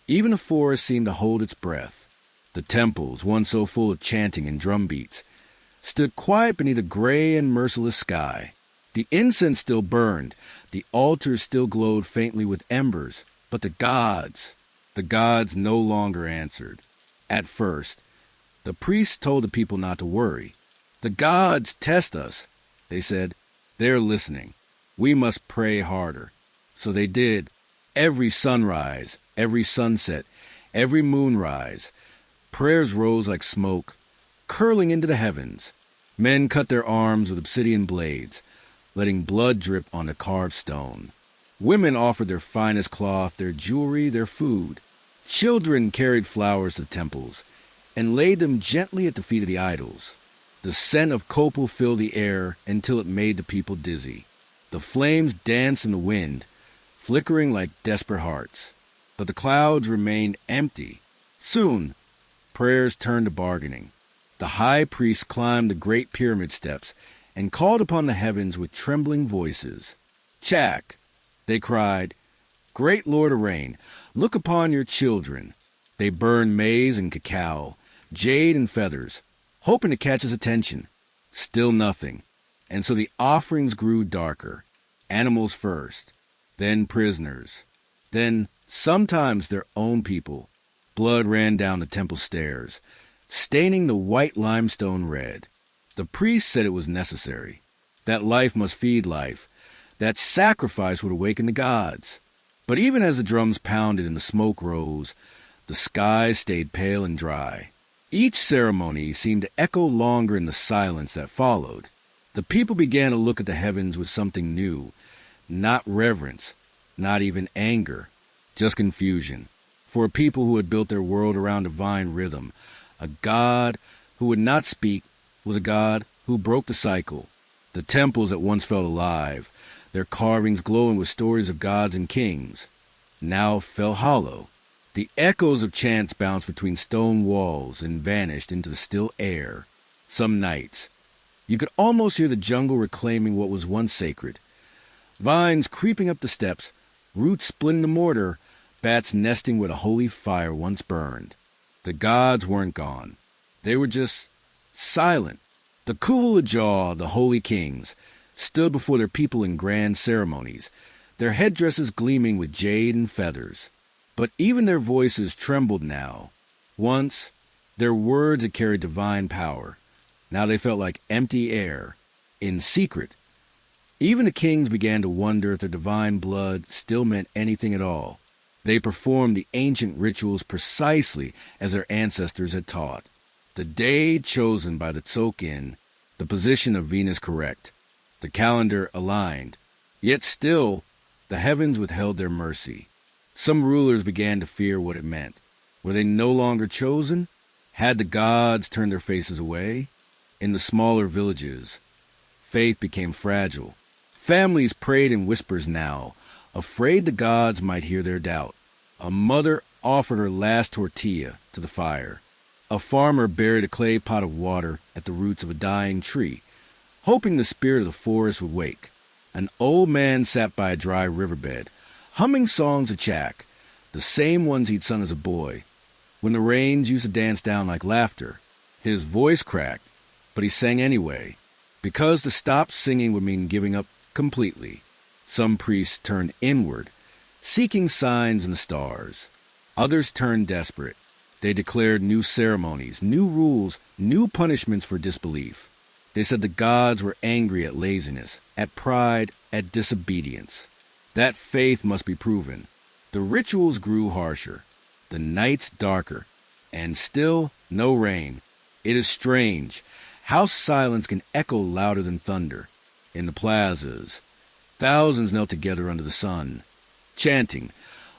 even the forest seemed to hold its breath. The temples, once so full of chanting and drum beats, stood quiet beneath a gray and merciless sky. The incense still burned, the altars still glowed faintly with embers, but the gods no longer answered. At first, the priests told the people not to worry. The gods test us, they said. They're listening. We must pray harder. So they did. Every sunrise, every sunset, every moonrise, prayers rose like smoke, curling into the heavens. Men cut their arms with obsidian blades, letting blood drip on the carved stone. Women offered their finest cloth, their jewelry, their food. Children carried flowers to the temples and laid them gently at the feet of the idols. The scent of copal filled the air until it made the people dizzy. The flames danced in the wind, flickering like desperate hearts. But the clouds remained empty. Soon, prayers turned to bargaining. The high priest climbed the great pyramid steps and called upon the heavens with trembling voices. "Chak," they cried, "great Lord of Rain, look upon your children." They burned maize and cacao, jade and feathers, hoping to catch his attention. Still nothing. And so the offerings grew darker. Animals first, then prisoners, then sometimes their own people. Blood ran down the temple stairs, staining the white limestone red. The priest said it was necessary, that life must feed life, that sacrifice would awaken the gods. But even as the drums pounded and the smoke rose, the sky stayed pale and dry. Each ceremony seemed to echo longer in the silence that followed. The people began to look at the heavens with something new, not reverence, not even anger, just confusion. For a people who had built their world around divine rhythm, a God who would not speak was a God who broke the cycle. The temples that once felt alive, their carvings glowing with stories of gods and kings, now fell hollow. The echoes of chants bounced between stone walls and vanished into the still air. Some nights, you could almost hear the jungle reclaiming what was once sacred. Vines creeping up the steps, roots splitting the mortar, bats nesting where the holy fire once burned. The gods weren't gone. They were just silent. The Kuhulajaw, the holy kings, stood before their people in grand ceremonies, their headdresses gleaming with jade and feathers. But even their voices trembled now. Once, their words had carried divine power. Now they felt like empty air, in secret. Even the kings began to wonder if their divine blood still meant anything at all. They performed the ancient rituals precisely as their ancestors had taught. The day chosen by the Tzolk'in, the position of Venus correct, the calendar aligned. Yet still, the heavens withheld their mercy. Some rulers began to fear what it meant. Were they no longer chosen? Had the gods turned their faces away? In the smaller villages, faith became fragile. Families prayed in whispers now, afraid the gods might hear their doubt. A mother offered her last tortilla to the fire. A farmer buried a clay pot of water at the roots of a dying tree, hoping the spirit of the forest would wake. An old man sat by a dry riverbed, humming songs of Chak, the same ones he'd sung as a boy, when the rains used to dance down like laughter. His voice cracked, but he sang anyway, because to stop singing would mean giving up completely. Some priests turned inward, seeking signs in the stars. Others turned desperate. They declared new ceremonies, new rules, new punishments for disbelief. They said the gods were angry at laziness, at pride, at disobedience. That faith must be proven. The rituals grew harsher, the nights darker, and still no rain. It is strange how silence can echo louder than thunder. In the plazas, Thousands knelt together under the sun, chanting,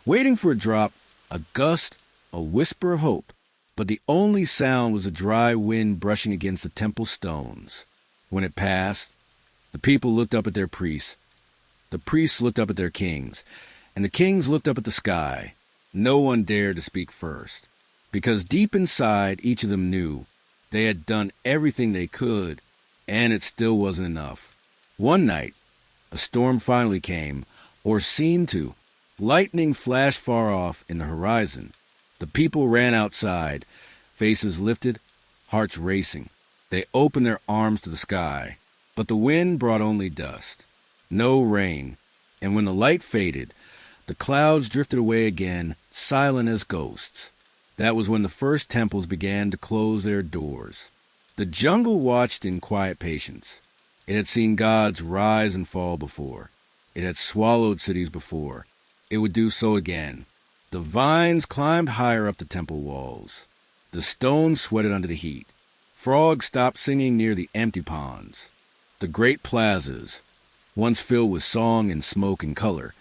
waiting for a drop, a gust, a whisper of hope. But the only sound was the dry wind brushing against the temple stones. When it passed, the people looked up at their priests. The priests looked up at their kings, and the kings looked up at the sky. No one dared to speak first, because deep inside each of them knew they had done everything they could, and it still wasn't enough. One night, a storm finally came, or seemed to. Lightning flashed far off in the horizon. The people ran outside, faces lifted, hearts racing. They opened their arms to the sky, but the wind brought only dust. No rain, and when the light faded, the clouds drifted away again, silent as ghosts. That was when the first temples began to close their doors. The jungle watched in quiet patience. It had seen gods rise and fall before. It had swallowed cities before. It would do so again. The vines climbed higher up the temple walls. The stones sweated under the heat. Frogs stopped singing near the empty ponds. The great plazas, once filled with song and smoke and color,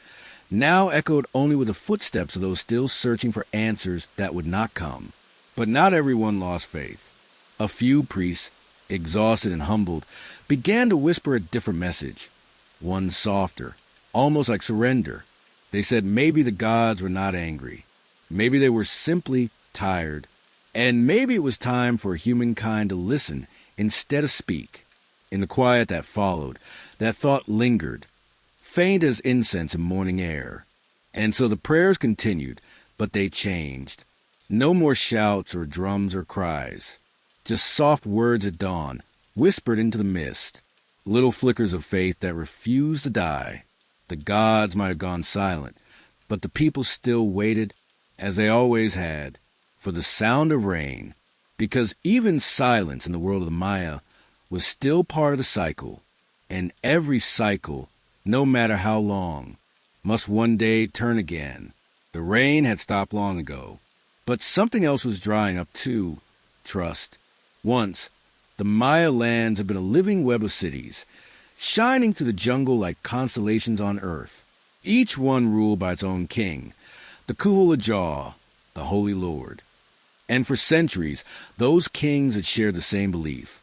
now echoed only with the footsteps of those still searching for answers that would not come. But not everyone lost faith. A few priests, exhausted and humbled, began to whisper a different message, one softer, almost like surrender. They said maybe the gods were not angry. Maybe they were simply tired. And maybe it was time for humankind to listen instead of speak. In the quiet that followed, that thought lingered, faint as incense in morning air. And so the prayers continued, but they changed. No more shouts or drums or cries. Just soft words at dawn, whispered into the mist. Little flickers of faith that refused to die. The gods might have gone silent, but the people still waited, as they always had, for the sound of rain, because even silence in the world of the Maya was still part of the cycle, and every cycle, no matter how long, must one day turn again. The rain had stopped long ago, but something else was drying up too, trust. Once, the Maya lands had been a living web of cities, shining through the jungle like constellations on earth, each one ruled by its own king, the Kuhulajaw, the Holy Lord. And for centuries, those kings had shared the same belief,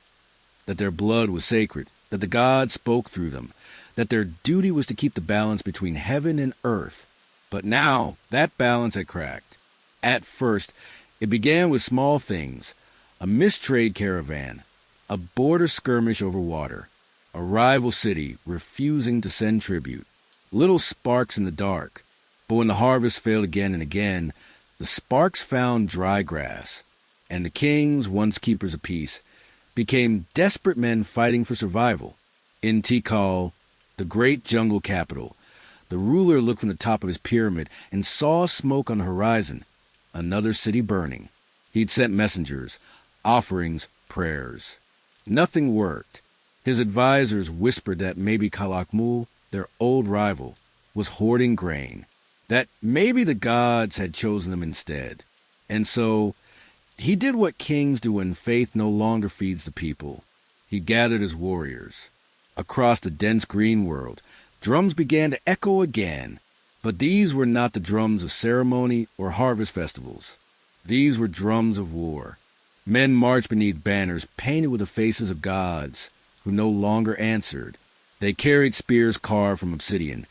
that their blood was sacred, that the gods spoke through them, that their duty was to keep the balance between heaven and earth. But now, that balance had cracked. At first, it began with small things, a mistrade caravan, a border skirmish over water, a rival city refusing to send tribute, little sparks in the dark. But when the harvest failed again and again, the sparks found dry grass, and the kings, once keepers of peace, became desperate men fighting for survival. In Tikal, the great jungle capital, the ruler looked from the top of his pyramid and saw smoke on the horizon, another city burning. He'd sent messengers, offerings, prayers. Nothing worked. His advisors whispered that maybe Kalakmul, their old rival, was hoarding grain, that maybe the gods had chosen them instead. And so he did what kings do when faith no longer feeds the people. He gathered his warriors. Across the dense green world, drums began to echo again, but these were not the drums of ceremony or harvest festivals. These were drums of war. Men marched beneath banners painted with the faces of gods who no longer answered. They carried spears carved from obsidian,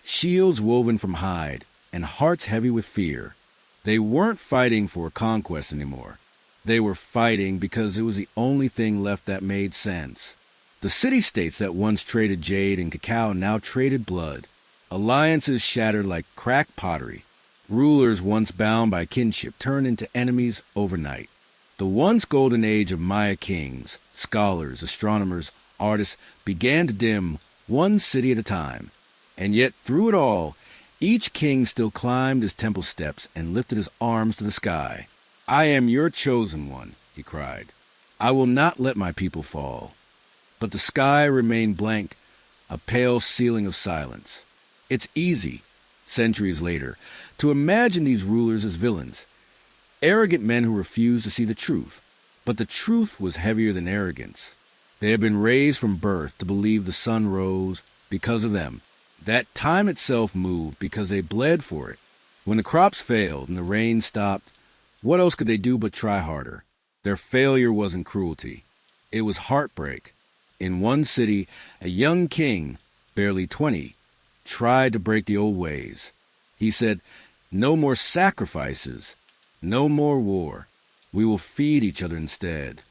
shields woven from hide, and hearts heavy with fear. They weren't fighting for conquest anymore. They were fighting because it was the only thing left that made sense. The city-states that once traded jade and cacao now traded blood. Alliances shattered like cracked pottery. Rulers once bound by kinship turned into enemies overnight. The once golden age of Maya kings, scholars, astronomers, artists began to dim one city at a time. And yet through it all, each king still climbed his temple steps and lifted his arms to the sky. "I am your chosen one," he cried. "I will not let my people fall." But the sky remained blank, a pale ceiling of silence. It's easy, centuries later, to imagine these rulers as villains, arrogant men who refused to see the truth. But the truth was heavier than arrogance. They had been raised from birth to believe the sun rose because of them. That time itself moved because they bled for it. When the crops failed and the rain stopped, what else could they do but try harder? Their failure wasn't cruelty. It was heartbreak. In one city, a young king, barely 20, tried to break the old ways. He said, "No more sacrifices, no more war. We will feed each other instead."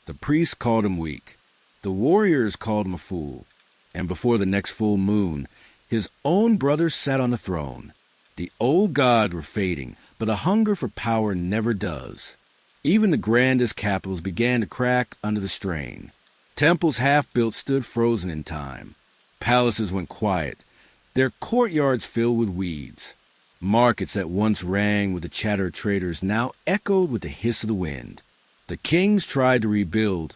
The priests called him weak. The warriors called him a fool. And before the next full moon, his own brothers sat on the throne. The old gods were fading, but a hunger for power never does. Even the grandest capitals began to crack under the strain. Temples half-built stood frozen in time. Palaces went quiet, their courtyards filled with weeds. Markets that once rang with the chatter of traders now echoed with the hiss of the wind. The kings tried to rebuild,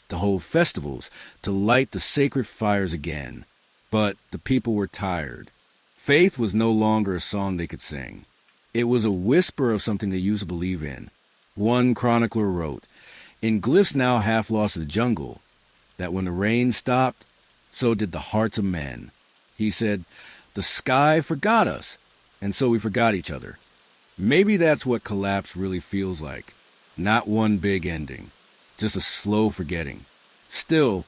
to hold festivals, to light the sacred fires again. But the people were tired. Faith was no longer a song they could sing. It was a whisper of something they used to believe in. One chronicler wrote, in glyphs now half lost to the jungle, that when the rain stopped, so did the hearts of men. He said, the sky forgot us, and so we forgot each other. Maybe that's what collapse really feels like. Not one big ending, just a slow forgetting. Still,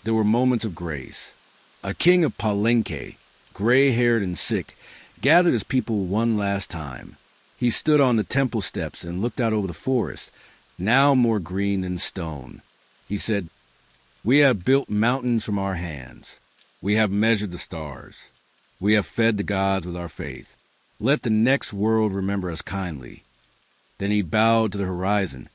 there were moments of grace. A king of Palenque, gray-haired and sick, gathered his people one last time. He stood on the temple steps and looked out over the forest, now more green than stone. He said, "We have built mountains from our hands. We have measured the stars. We have fed the gods with our faith. Let the next world remember us kindly." Then he bowed to the horizon,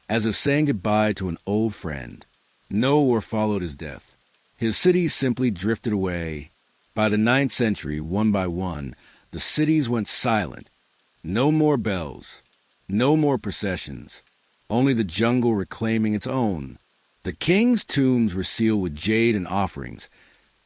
as if saying goodbye to an old friend. No war followed his death. His cities simply drifted away. By the 9th century, one by one, the cities went silent. No more bells, no more processions, only the jungle reclaiming its own. The king's tombs were sealed with jade and offerings,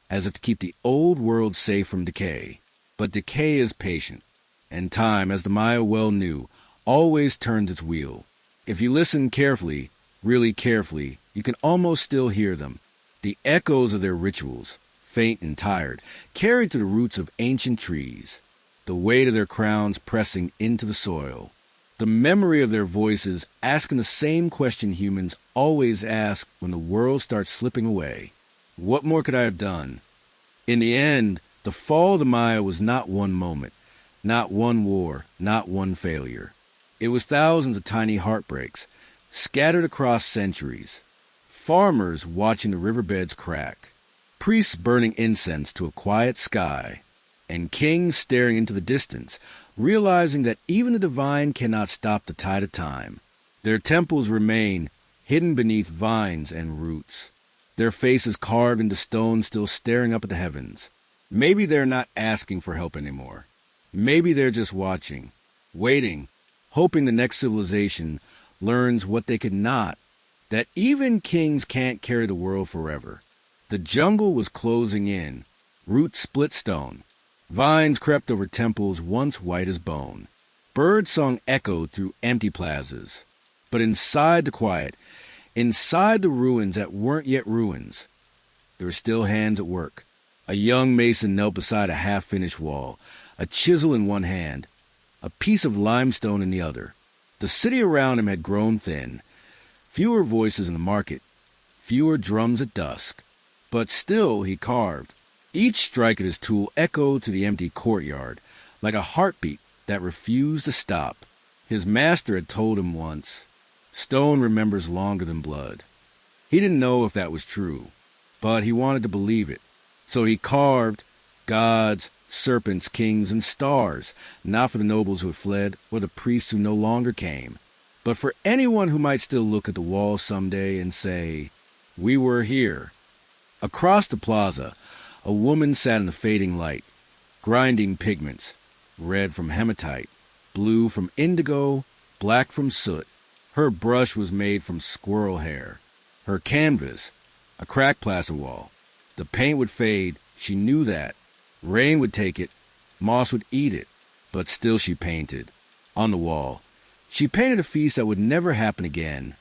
as if to keep the old world safe from decay. But decay is patient, and time, as the Maya well knew, always turns its wheel. If you listen carefully, really carefully, you can almost still hear them. The echoes of their rituals, faint and tired, carried to the roots of ancient trees. The weight of their crowns pressing into the soil. The memory of their voices asking the same question humans always ask when the world starts slipping away. What more could I have done? In the end, the fall of the Maya was not one moment, not one war, not one failure. It was thousands of tiny heartbreaks, scattered across centuries. Farmers watching the riverbeds crack. Priests burning incense to a quiet sky. And kings staring into the distance, realizing that even the divine cannot stop the tide of time. Their temples remain hidden beneath vines and roots, their faces carved into stone still staring up at the heavens. Maybe they're not asking for help anymore. Maybe they're just watching, waiting, hoping the next civilization learns what they could not, that even kings can't carry the world forever. The jungle was closing in, roots split stone. Vines crept over temples once white as bone. Birdsong echoed through empty plazas. But inside the quiet, inside the ruins that weren't yet ruins, there were still hands at work. A young mason knelt beside a half-finished wall, a chisel in one hand, a piece of limestone in the other. The city around him had grown thin. Fewer voices in the market, fewer drums at dusk. But still he carved. Each strike of his tool echoed to the empty courtyard, like a heartbeat that refused to stop. His master had told him once, "Stone remembers longer than blood." He didn't know if that was true, but he wanted to believe it. So he carved gods, serpents, kings, and stars, not for the nobles who had fled or the priests who no longer came, but for anyone who might still look at the wall someday and say, "We were here." Across the plaza, a woman sat in the fading light, grinding pigments, red from hematite, blue from indigo, black from soot. Her brush was made from squirrel hair. Her canvas, a cracked plaster wall. The paint would fade, she knew that. Rain would take it, moss would eat it, but still she painted. On the wall, she painted a feast that would never happen again.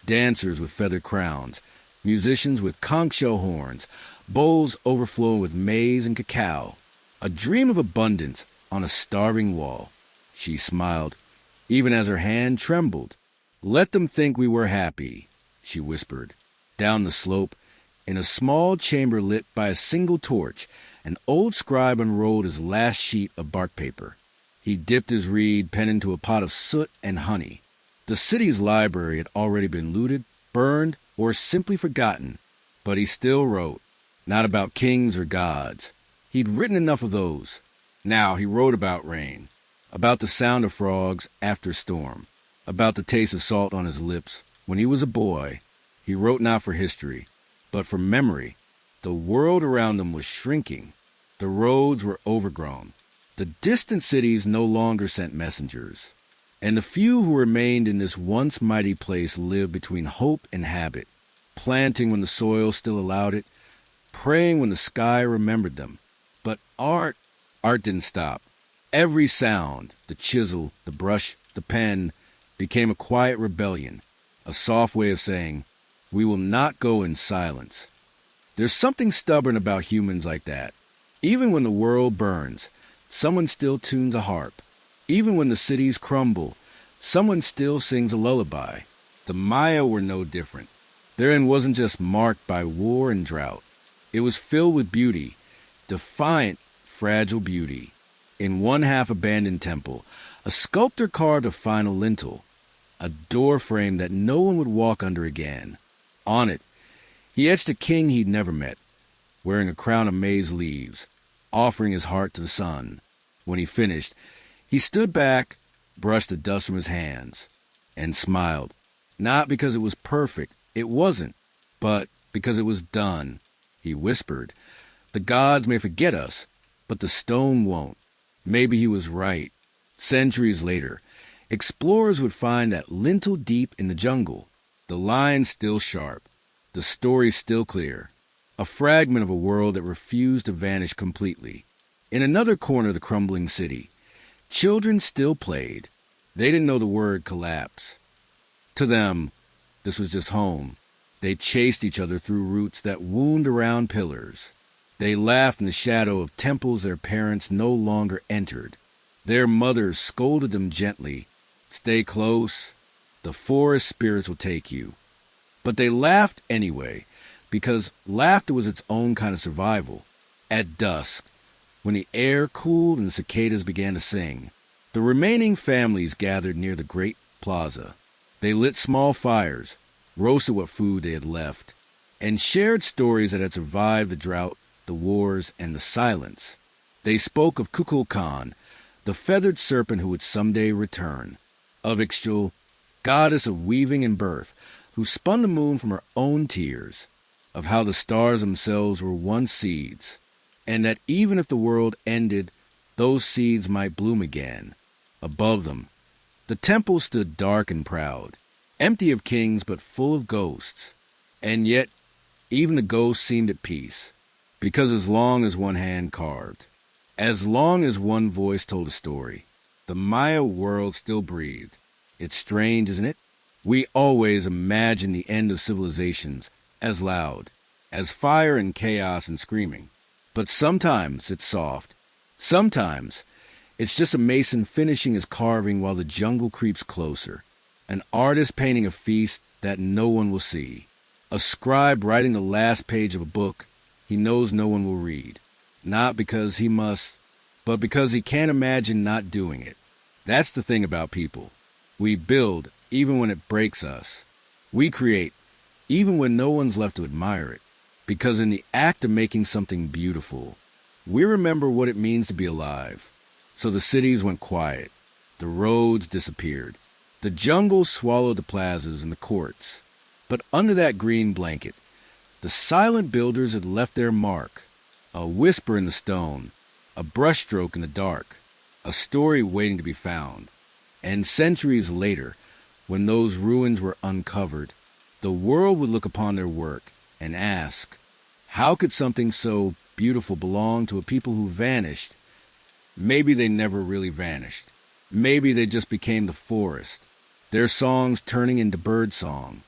Dancers with feathered crowns, musicians with conch shell horns, bowls overflowing with maize and cacao, a dream of abundance on a starving wall. She smiled, even as her hand trembled. Let them think we were happy, she whispered. Down the slope, in a small chamber lit by a single torch, an old scribe unrolled his last sheet of bark paper. He dipped his reed pen into a pot of soot and honey. The city's library had already been looted, burned, or simply forgotten, but he still wrote, not about kings or gods. He'd written enough of those. Now he wrote about rain, about the sound of frogs after a storm, about the taste of salt on his lips when he was a boy. He wrote not for history, but for memory. The world around them was shrinking. The roads were overgrown. The distant cities no longer sent messengers. And the few who remained in this once mighty place lived between hope and habit, planting when the soil still allowed it, praying when the sky remembered them. But art didn't stop. Every sound, the chisel, the brush, the pen, became a quiet rebellion, a soft way of saying, we will not go in silence. There's something stubborn about humans like that. Even when the world burns, someone still tunes a harp. Even when the cities crumble, someone still sings a lullaby. The Maya were no different. Their end wasn't just marked by war and drought. It was filled with beauty, defiant, fragile beauty. In one half-abandoned temple, a sculptor carved a final lintel, a door frame that no one would walk under again. On it, he etched a king he'd never met, wearing a crown of maize leaves, offering his heart to the sun. When he finished, he stood back, brushed the dust from his hands, and smiled. Not because it was perfect, it wasn't, but because it was done. He whispered, the gods may forget us, but the stone won't. Maybe he was right. Centuries later, explorers would find that lintel deep in the jungle, the line still sharp, the story still clear, a fragment of a world that refused to vanish completely. In another corner of the crumbling city, children still played. They didn't know the word collapse. To them, this was just home. They chased each other through roots that wound around pillars. They laughed in the shadow of temples their parents no longer entered. Their mothers scolded them gently. Stay close. The forest spirits will take you. But they laughed anyway, because laughter was its own kind of survival. At dusk, when the air cooled and the cicadas began to sing, the remaining families gathered near the great plaza. They lit small fires, roasted what food they had left, and shared stories that had survived the drought, the wars, and the silence. They spoke of Kukulkan, the feathered serpent who would someday return, of Ixchel, goddess of weaving and birth, who spun the moon from her own tears, of how the stars themselves were once seeds, and that even if the world ended, those seeds might bloom again. Above them, the temple stood dark and proud, empty of kings but full of ghosts. And yet, even the ghosts seemed at peace, because as long as one hand carved, as long as one voice told a story, the Maya world still breathed. It's strange, isn't it? We always imagine the end of civilizations as loud, as fire and chaos and screaming. But sometimes it's soft. Sometimes it's just a mason finishing his carving while the jungle creeps closer. An artist painting a feast that no one will see. A scribe writing the last page of a book he knows no one will read. Not because he must, but because he can't imagine not doing it. That's the thing about people. We build even when it breaks us. We create even when no one's left to admire it. Because in the act of making something beautiful, we remember what it means to be alive. So the cities went quiet. The roads disappeared. The jungle swallowed the plazas and the courts. But under that green blanket, the silent builders had left their mark. A whisper in the stone, a brushstroke in the dark, a story waiting to be found. And centuries later, when those ruins were uncovered, the world would look upon their work and ask, how could something so beautiful belong to a people who vanished? Maybe they never really vanished. Maybe they just became the forest, their songs turning into bird song,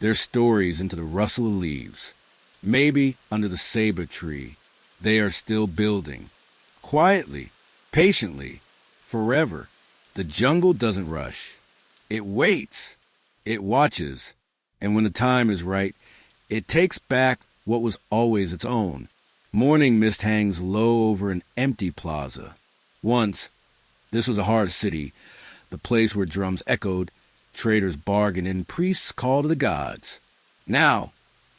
their stories into the rustle of leaves. Maybe under the saber tree, they are still building. Quietly, patiently, forever. The jungle doesn't rush. It waits. It watches. And when the time is right, it takes back what was always its own. Morning mist hangs low over an empty plaza. Once, this was a hard city, the place where drums echoed, traders bargained, and priests called to the gods. Now,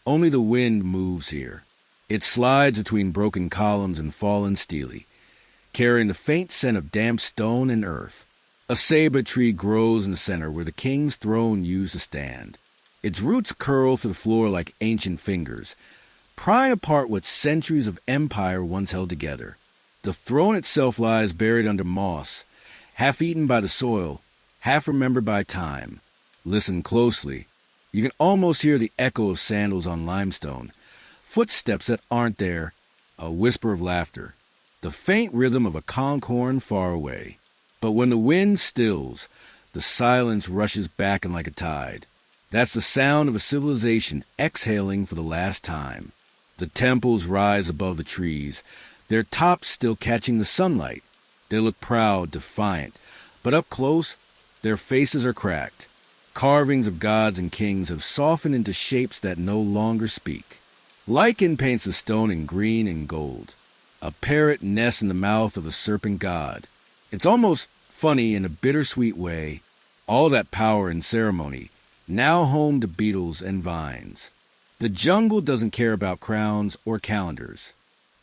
only the wind moves here. It slides between broken columns and fallen stele, carrying the faint scent of damp stone and earth. A saber tree grows in the center where the king's throne used to stand. Its roots curl through the floor like ancient fingers, prying apart what centuries of empire once held together. The throne itself lies buried under moss, half eaten by the soil, half remembered by time. Listen closely. You can almost hear the echo of sandals on limestone, footsteps that aren't there, a whisper of laughter, the faint rhythm of a conch horn far away. But when the wind stills, the silence rushes back in like a tide. That's the sound of a civilization exhaling for the last time. The temples rise above the trees, their tops still catching the sunlight. They look proud, defiant, but up close, their faces are cracked. Carvings of gods and kings have softened into shapes that no longer speak. Lichen paints the stone in green and gold. A parrot nests in the mouth of a serpent god. It's almost funny in a bittersweet way, all that power and ceremony, now home to beetles and vines. The jungle doesn't care about crowns or calendars.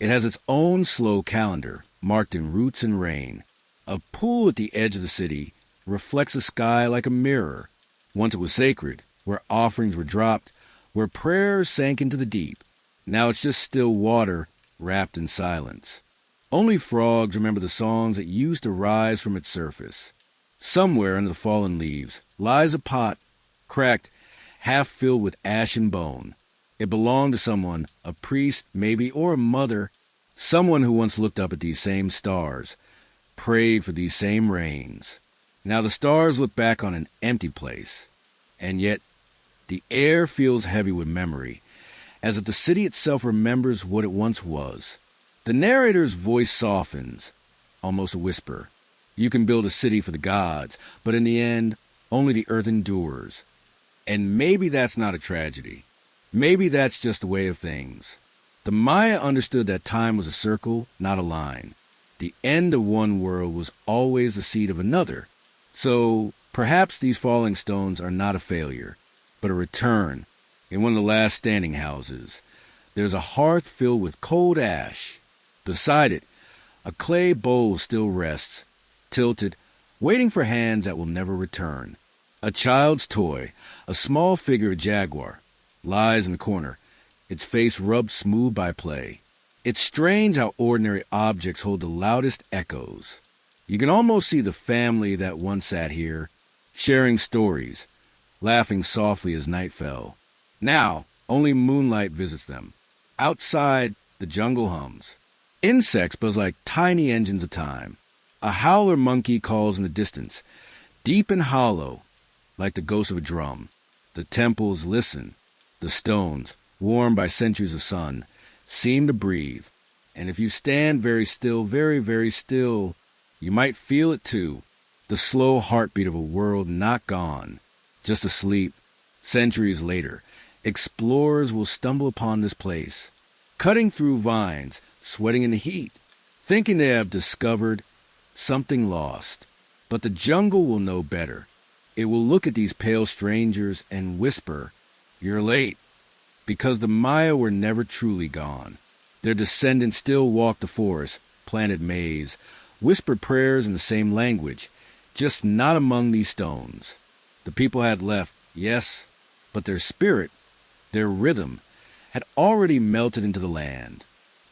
It has its own slow calendar, marked in roots and rain. A pool at the edge of the city reflects the sky like a mirror. Once it was sacred, where offerings were dropped, where prayers sank into the deep. Now it's just still water wrapped in silence. Only frogs remember the songs that used to rise from its surface. Somewhere under the fallen leaves lies a pot, cracked, half filled with ash and bone. It belonged to someone, a priest maybe, or a mother, someone who once looked up at these same stars, prayed for these same rains. Now the stars look back on an empty place, and yet the air feels heavy with memory, as if the city itself remembers what it once was. The narrator's voice softens, almost a whisper. You can build a city for the gods, but in the end, only the earth endures. And maybe that's not a tragedy. Maybe that's just the way of things. The Maya understood that time was a circle, not a line. The end of one world was always the seed of another. So perhaps these falling stones are not a failure, but a return. In one of the last standing houses, there's a hearth filled with cold ash. Beside it, a clay bowl still rests, tilted, waiting for hands that will never return. A child's toy, a small figure of jaguar, lies in the corner, its face rubbed smooth by play. It's strange how ordinary objects hold the loudest echoes. You can almost see the family that once sat here, sharing stories, laughing softly as night fell. Now, only moonlight visits them. Outside, the jungle hums. Insects buzz like tiny engines of time. A howler monkey calls in the distance, deep and hollow, like the ghost of a drum. The temples listen. The stones, warmed by centuries of sun, seem to breathe. And if you stand very still, very, very still, you might feel it too. The slow heartbeat of a world not gone, just asleep. Centuries later, explorers will stumble upon this place, cutting through vines, sweating in the heat, thinking they have discovered something lost. But the jungle will know better. It will look at these pale strangers and whisper, "You're late," because the Maya were never truly gone. Their descendants still walked the forest, planted maize, whispered prayers in the same language, just not among these stones. The people had left, yes, but their spirit, their rhythm, had already melted into the land.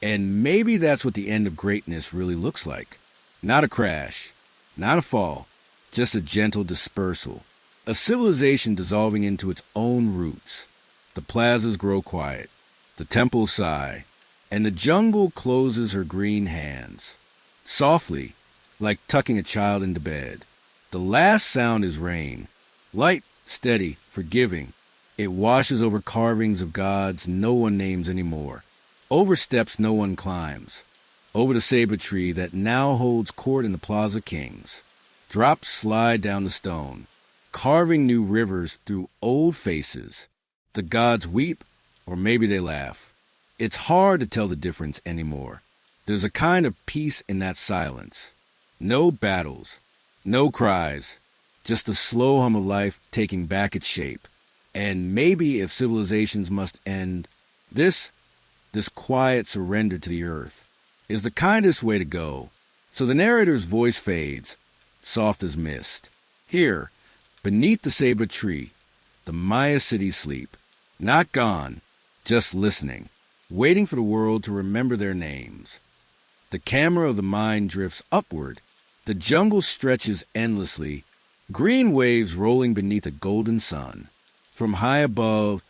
And maybe that's what the end of greatness really looks like. Not a crash, not a fall, just a gentle dispersal. A civilization dissolving into its own roots. The plazas grow quiet, the temples sigh, and the jungle closes her green hands. Softly, like tucking a child into bed. The last sound is rain, light, steady, forgiving, It washes over carvings of gods no one names anymore, over steps no one climbs, over the saber tree that now holds court in the Plaza Kings. Drops slide down the stone, carving new rivers through old faces. The gods weep, or maybe they laugh. It's hard to tell the difference anymore. There's a kind of peace in that silence. No battles, no cries, just the slow hum of life taking back its shape. And maybe if civilizations must end, this quiet surrender to the earth is the kindest way to go. So the narrator's voice fades, soft as mist. Here, beneath the saber tree, the Maya cities sleep, not gone, just listening, waiting for the world to remember their names. The camera of the mind drifts upward. The jungle stretches endlessly, green waves rolling beneath a golden sun. From high above,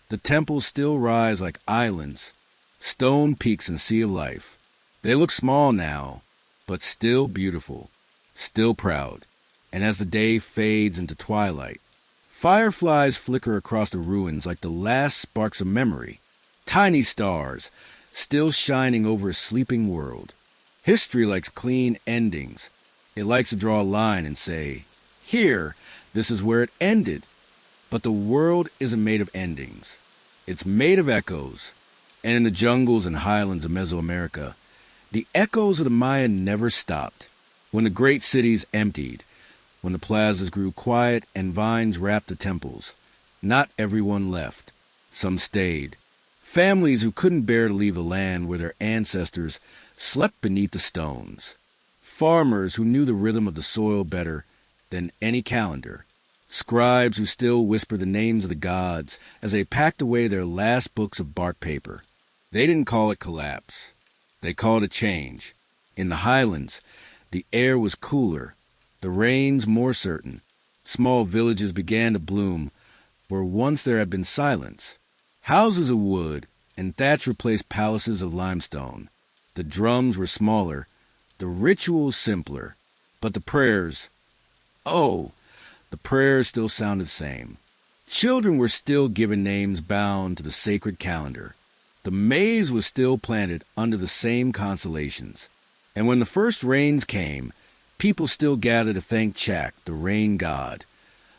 the temples still rise like islands, stone peaks and sea of life. They look small now, but still beautiful, still proud. And as the day fades into twilight, fireflies flicker across the ruins like the last sparks of memory. Tiny stars, still shining over a sleeping world. History likes clean endings. It likes to draw a line and say, here, this is where it ended. But the world isn't made of endings. It's made of echoes. And in the jungles and highlands of Mesoamerica, the echoes of the Maya never stopped. When the great cities emptied, when the plazas grew quiet and vines wrapped the temples, not everyone left. Some stayed. Families who couldn't bear to leave the land where their ancestors slept beneath the stones. Farmers who knew the rhythm of the soil better than any calendar. Scribes who still whispered the names of the gods as they packed away their last books of bark paper. They didn't call it collapse. They called it change. In the highlands, the air was cooler, the rains more certain. Small villages began to bloom where once there had been silence. Houses of wood and thatch replaced palaces of limestone. The drums were smaller, the rituals simpler, but the prayers, the prayers still sounded the same. Children were still given names bound to the sacred calendar. The maize was still planted under the same constellations. And when the first rains came, people still gathered to thank Chak, the rain god,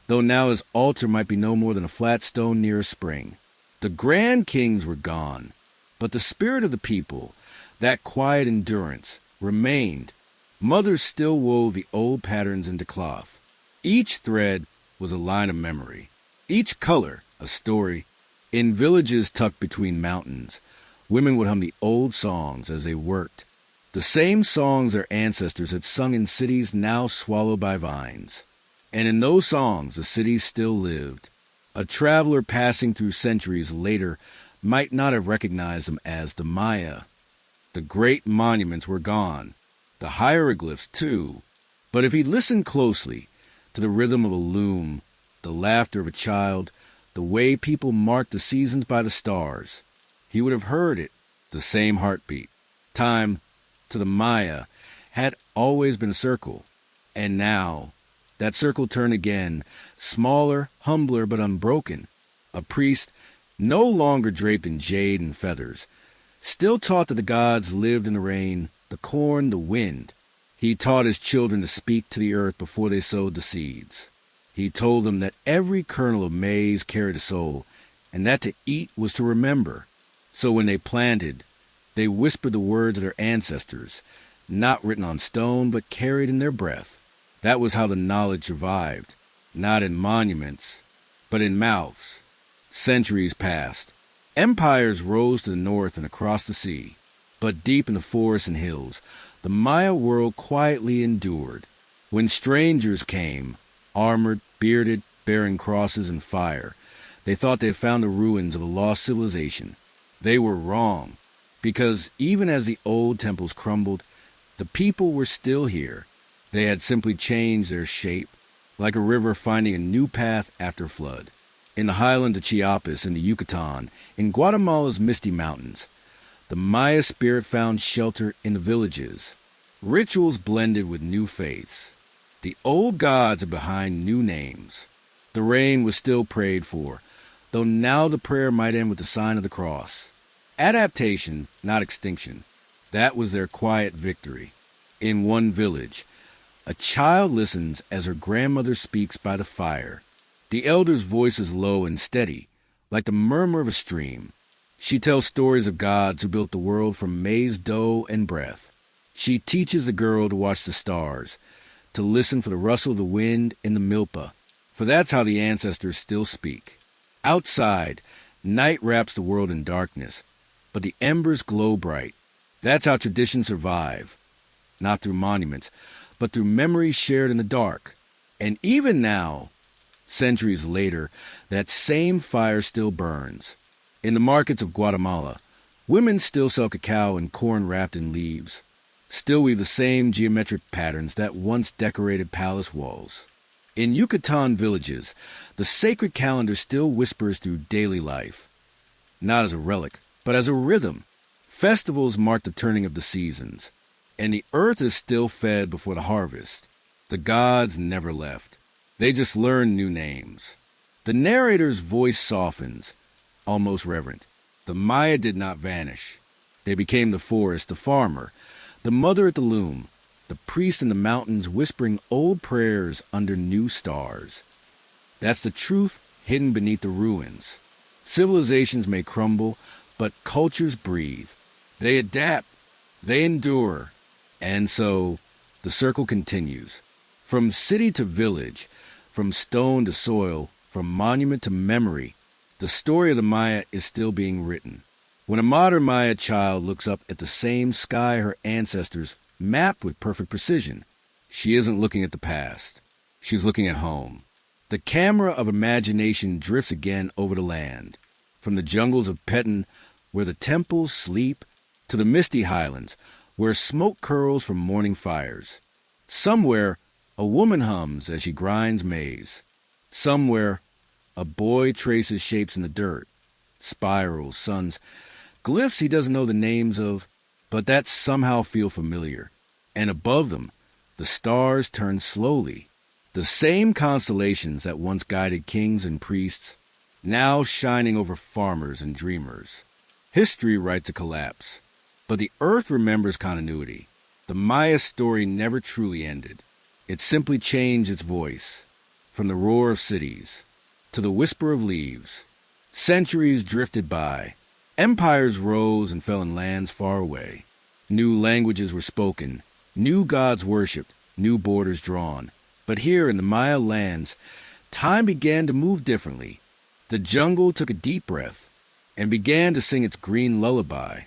though now his altar might be no more than a flat stone near a spring. The grand kings were gone, but the spirit of the people, that quiet endurance, remained. Mothers still wove the old patterns into cloth. Each thread was a line of memory, each color a story. In villages tucked between mountains, women would hum the old songs as they worked, the same songs their ancestors had sung in cities now swallowed by vines. And in those songs the cities still lived. A traveler passing through centuries later might not have recognized them as the Maya. The great monuments were gone, the hieroglyphs too, but if he listened closely to the rhythm of a loom, the laughter of a child, the way people marked the seasons by the stars, he would have heard it, the same heartbeat. Time, to the Maya, had always been a circle, and now that circle turned again, smaller, humbler, but unbroken. A priest, no longer draped in jade and feathers, still taught that the gods lived in the rain, the corn, the wind. He taught his children to speak to the earth before they sowed the seeds. He told them that every kernel of maize carried a soul, and that to eat was to remember. So when they planted, they whispered the words of their ancestors, not written on stone, but carried in their breath. That was how the knowledge survived, not in monuments, but in mouths. Centuries passed. Empires rose to the north and across the sea, but deep in the forests and hills, the Maya world quietly endured. When strangers came, armored, bearded, bearing crosses and fire, they thought they had found the ruins of a lost civilization. They were wrong, because even as the old temples crumbled, the people were still here. They had simply changed their shape, like a river finding a new path after flood. In the highland of Chiapas, in the Yucatan, in Guatemala's misty mountains, the Maya spirit found shelter in the villages. Rituals blended with new faiths. The old gods are behind new names. The rain was still prayed for. though now the prayer might end with the sign of the cross. Adaptation, not extinction. That was their quiet victory. In one village, a child listens as her grandmother speaks by the fire. The elder's voice is low and steady, like the murmur of a stream. She tells stories of gods who built the world from maize dough and breath. She teaches the girl to watch the stars, to listen for the rustle of the wind in the milpa, for that's how the ancestors still speak. Outside, night wraps the world in darkness, but the embers glow bright. That's how traditions survive, not through monuments, but through memories shared in the dark. And even now, centuries later, that same fire still burns. In the markets of Guatemala, women still sell cacao and corn wrapped in leaves, still weave the same geometric patterns that once decorated palace walls. In Yucatan villages, the sacred calendar still whispers through daily life, not as a relic, but as a rhythm. Festivals mark the turning of the seasons, and the earth is still fed before the harvest. The gods never left. They just learned new names. The narrator's voice softens, almost reverent. The Maya did not vanish. They became the forest, the farmer, the mother at the loom, the priest in the mountains whispering old prayers under new stars. That's the truth hidden beneath the ruins. Civilizations may crumble, but cultures breathe. They adapt. They endure. And so the circle continues. From city to village, from stone to soil, from monument to memory, the story of the Maya is still being written. When a modern Maya child looks up at the same sky her ancestors mapped with perfect precision, she isn't looking at the past. She's looking at home. The camera of imagination drifts again over the land, from the jungles of Petén, where the temples sleep, to the misty highlands, where smoke curls from morning fires. Somewhere, a woman hums as she grinds maize. Somewhere, a boy traces shapes in the dirt, spirals, suns, glyphs he doesn't know the names of, but that somehow feel familiar. And above them, the stars turn slowly. The same constellations that once guided kings and priests, now shining over farmers and dreamers. History writes a collapse, but the earth remembers continuity. The Maya story never truly ended. It simply changed its voice, from the roar of cities to the whisper of leaves. Centuries drifted by. Empires rose and fell in lands far away. New languages were spoken, new gods worshipped, new borders drawn. But here in the Maya lands, time began to move differently. The jungle took a deep breath and began to sing its green lullaby.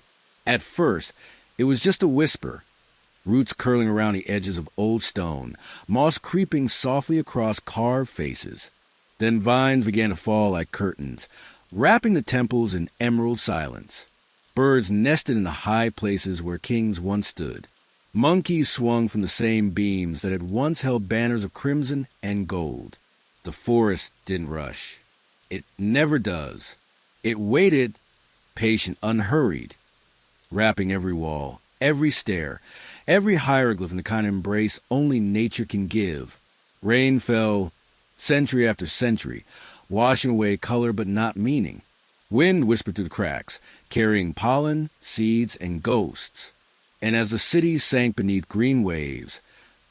At first, it was just a whisper, roots curling around the edges of old stone, moss creeping softly across carved faces. Then vines began to fall like curtains, wrapping the temples in emerald silence. Birds nested in the high places where kings once stood. Monkeys swung from the same beams that had once held banners of crimson and gold. The forest didn't rush. It never does. It waited, patient, unhurried, wrapping every wall, every stair, every hieroglyph in the kind of embrace only nature can give. Rain fell century after century, washing away color but not meaning. Wind whispered through the cracks, carrying pollen, seeds, and ghosts. And as the cities sank beneath green waves,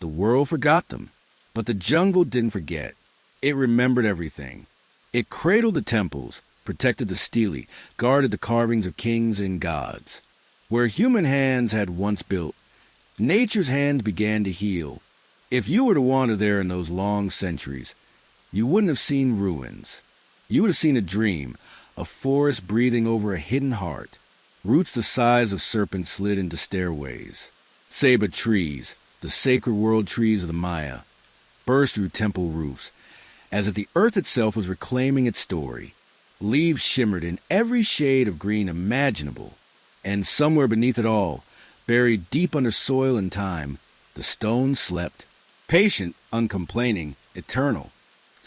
the world forgot them. But the jungle didn't forget. It remembered everything. It cradled the temples, protected the stele, guarded the carvings of kings and gods. Where human hands had once built, nature's hands began to heal. If you were to wander there in those long centuries, you wouldn't have seen ruins. You would have seen a dream, a forest breathing over a hidden heart. Roots the size of serpents slid into stairways. Ceiba trees, the sacred world trees of the Maya, burst through temple roofs, as if the earth itself was reclaiming its story. Leaves shimmered in every shade of green imaginable. And somewhere beneath it all, buried deep under soil and time, the stone slept, patient, uncomplaining, eternal.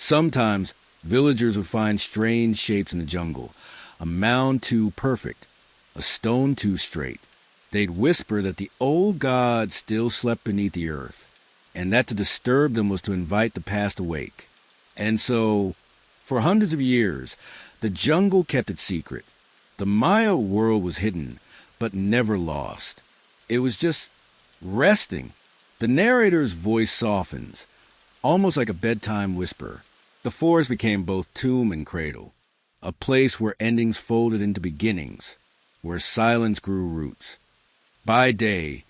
Sometimes villagers would find strange shapes in the jungle, a mound too perfect, a stone too straight. They'd whisper that the old gods still slept beneath the earth, and that to disturb them was to invite the past awake. And so, for hundreds of years, The jungle kept its secret. The Maya world was hidden, but never lost. It was just resting. The narrator's voice softens, almost like a bedtime whisper. The forest became both tomb and cradle, a place where endings folded into beginnings, where silence grew roots. By day,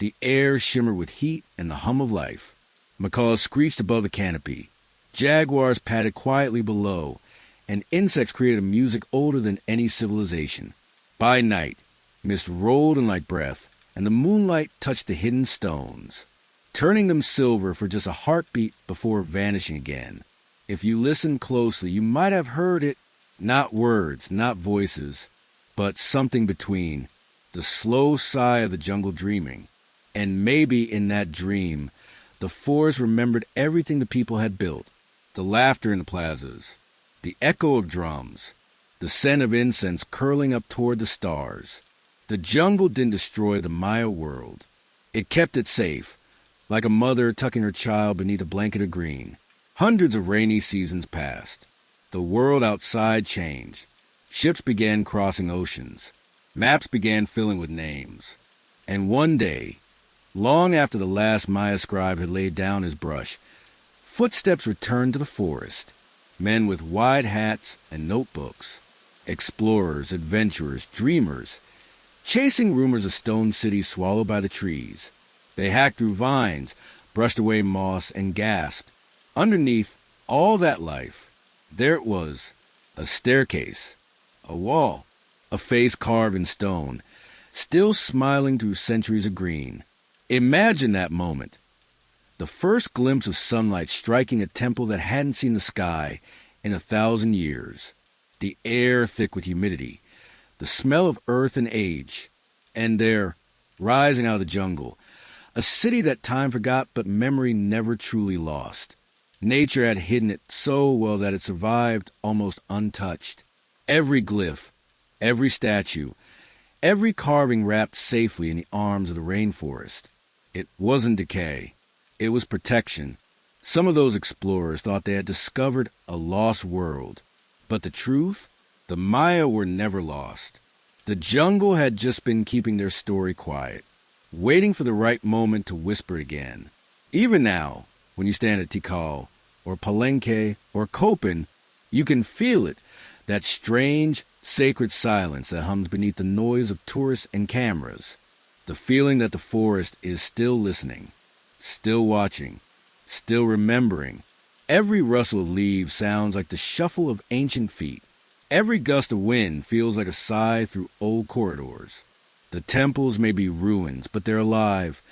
the air shimmered with heat and the hum of life. Macaws screeched above the canopy. Jaguars padded quietly below, and insects created a music older than any civilization. By night, mist rolled in like breath, and the moonlight touched the hidden stones, turning them silver for just a heartbeat before vanishing again. If you listened closely, you might have heard it, not words, not voices, but something between, the slow sigh of the jungle dreaming. And maybe in that dream, the forest remembered everything the people had built, the laughter in the plazas, the echo of drums, the scent of incense curling up toward the stars. The jungle didn't destroy the Maya world. It kept it safe, like a mother tucking her child beneath a blanket of green. Hundreds of rainy seasons passed. The world outside changed. Ships began crossing oceans. Maps began filling with names. And one day, long after the last Maya scribe had laid down his brush, footsteps returned to the forest. Men with wide hats and notebooks. Explorers, adventurers, dreamers, chasing rumors of stone cities swallowed by the trees. They hacked through vines, brushed away moss, and gasped. Underneath all that life, there it was, a staircase, a wall, a face carved in stone, still smiling through centuries of green. Imagine that moment. The first glimpse of sunlight striking a temple that hadn't seen the sky in 1,000 years. The air thick with humidity, the smell of earth and age. And there, rising out of the jungle, a city that time forgot but memory never truly lost. Nature had hidden it so well that it survived almost untouched. Every glyph, every statue, every carving wrapped safely in the arms of the rainforest. It wasn't decay. It was protection. Some of those explorers thought they had discovered a lost world. But the truth? The Maya were never lost. The jungle had just been keeping their story quiet, waiting for the right moment to whisper again. Even now, when you stand at Tikal, or Palenque, or Copen, you can feel it, that strange, sacred silence that hums beneath the noise of tourists and cameras. The feeling that the forest is still listening, still watching, still remembering. Every rustle of leaves sounds like the shuffle of ancient feet. Every gust of wind feels like a sigh through old corridors. The temples may be ruins, but they're alive,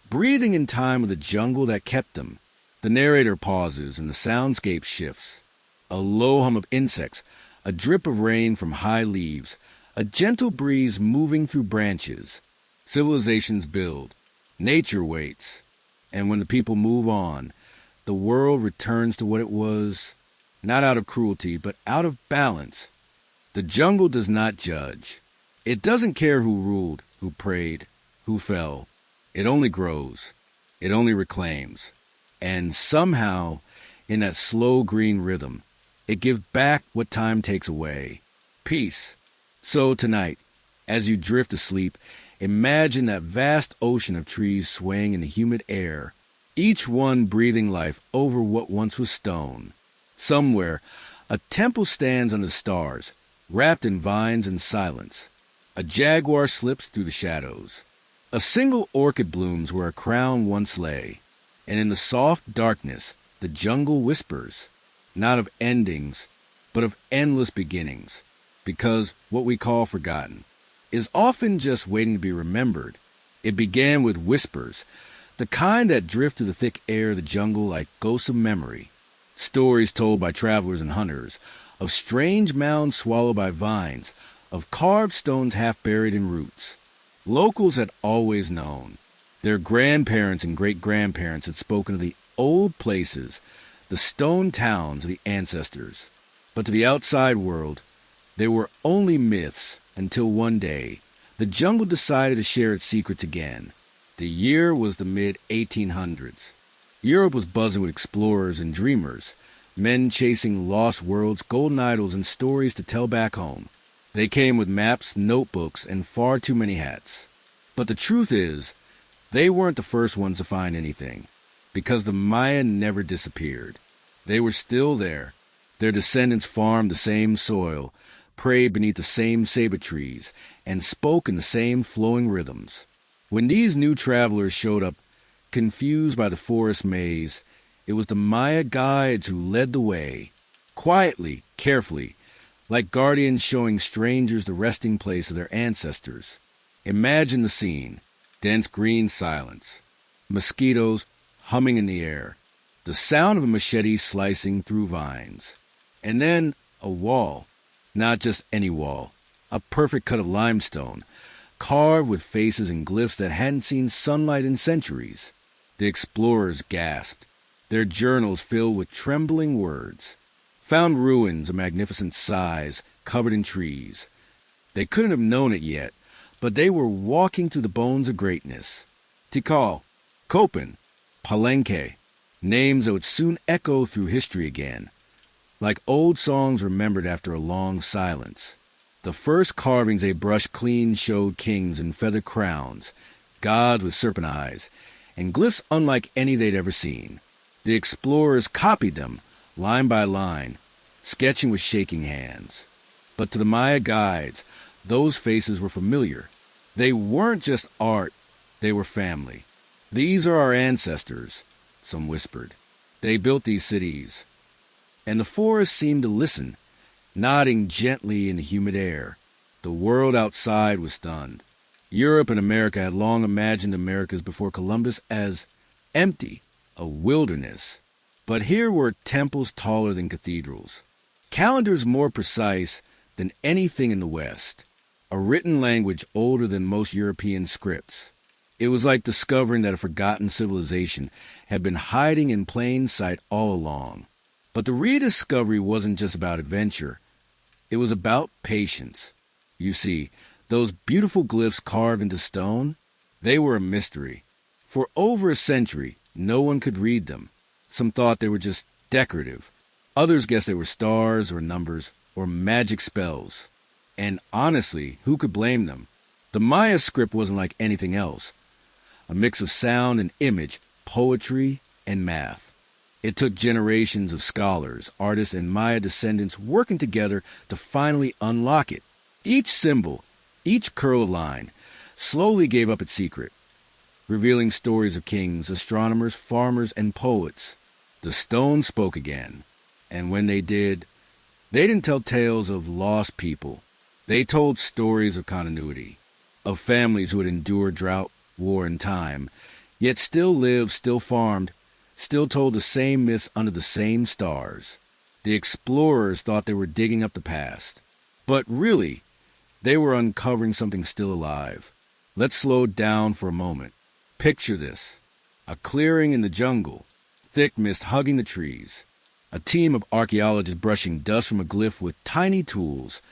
breathing in time with the jungle that kept them. The narrator pauses and the soundscape shifts. A low hum of insects, a drip of rain from high leaves, a gentle breeze moving through branches. Civilizations build. Nature waits. And when the people move on, the world returns to what it was, not out of cruelty, but out of balance. The jungle does not judge. It doesn't care who ruled, who prayed, who fell. It only grows. It only reclaims. And somehow, in that slow green rhythm, it gives back what time takes away. Peace. So tonight, as you drift asleep, imagine that vast ocean of trees swaying in the humid air, each one breathing life over what once was stone. Somewhere, a temple stands under the stars, wrapped in vines and silence. A jaguar slips through the shadows. A single orchid blooms where a crown once lay. And in the soft darkness, the jungle whispers, not of endings, but of endless beginnings, because what we call forgotten is often just waiting to be remembered. It began with whispers, the kind that drift through the thick air of the jungle like ghosts of memory, stories told by travelers and hunters, of strange mounds swallowed by vines, of carved stones half buried in roots. Locals had always known. Their grandparents and great-grandparents had spoken of the old places, the stone towns of the ancestors. But to the outside world, they were only myths until one day, the jungle decided to share its secrets again. The year was the mid-1800s. Europe was buzzing with explorers and dreamers. Men chasing lost worlds, golden idols, and stories to tell back home. They came with maps, notebooks, and far too many hats. But the truth is, they weren't the first ones to find anything, because the Maya never disappeared. They were still there. Their descendants farmed the same soil, prayed beneath the same ceiba trees, and spoke in the same flowing rhythms. When these new travelers showed up, confused by the forest maze, it was the Maya guides who led the way, quietly, carefully, like guardians showing strangers the resting place of their ancestors. Imagine the scene: dense green silence, mosquitoes humming in the air, the sound of a machete slicing through vines, and then a wall, not just any wall, a perfect cut of limestone, carved with faces and glyphs that hadn't seen sunlight in centuries. The explorers gasped, their journals filled with trembling words. Found ruins of magnificent size, covered in trees. They couldn't have known it yet, but they were walking through the bones of greatness. Tikal, Palenque, names that would soon echo through history again, like old songs remembered after a long silence. The first carvings they brushed clean showed kings in feathered crowns, gods with serpent eyes, and glyphs unlike any they'd ever seen. The explorers copied them, line by line, sketching with shaking hands. But to the Maya guides, those faces were familiar. They weren't just art, they were family. These are our ancestors, some whispered. They built these cities. And the forest seemed to listen, nodding gently in the humid air. The world outside was stunned. Europe and America had long imagined Americas before Columbus as empty, a wilderness. But here were temples taller than cathedrals, calendars more precise than anything in the West, a written language older than most European scripts. It was like discovering that a forgotten civilization had been hiding in plain sight all along. But the rediscovery wasn't just about adventure. It was about patience. You see, those beautiful glyphs carved into stone, they were a mystery. For over a century, no one could read them. Some thought they were just decorative. Others guessed they were stars or numbers or magic spells. And honestly, who could blame them? The Maya script wasn't like anything else. A mix of sound and image, poetry and math. It took generations of scholars, artists, and Maya descendants working together to finally unlock it. Each symbol, each curl of line, slowly gave up its secret, revealing stories of kings, astronomers, farmers, and poets. The stone spoke again, and when they did, they didn't tell tales of lost people. They told stories of continuity, of families who had endured drought, war, and time, yet still lived, still farmed, still told the same myths under the same stars. The explorers thought they were digging up the past, but really, they were uncovering something still alive. Let's slow down for a moment. Picture this: a clearing in the jungle, thick mist hugging the trees, a team of archaeologists brushing dust from a glyph with tiny tools,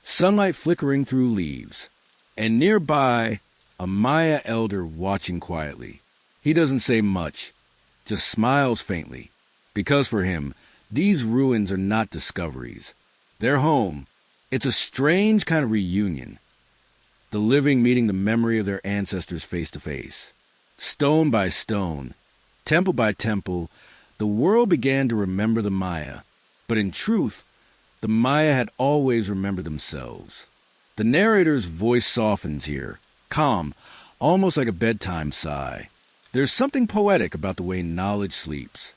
sunlight flickering through leaves, and nearby, a Maya elder watching quietly. He doesn't say much, just smiles faintly, because for him, these ruins are not discoveries. They're home. It's a strange kind of reunion. The living meeting the memory of their ancestors face to face. Stone by stone, temple by temple, the world began to remember the Maya. But in truth, the Maya had always remembered themselves. The narrator's voice softens here, calm, almost like a bedtime sigh. There's something poetic about the way knowledge sleeps.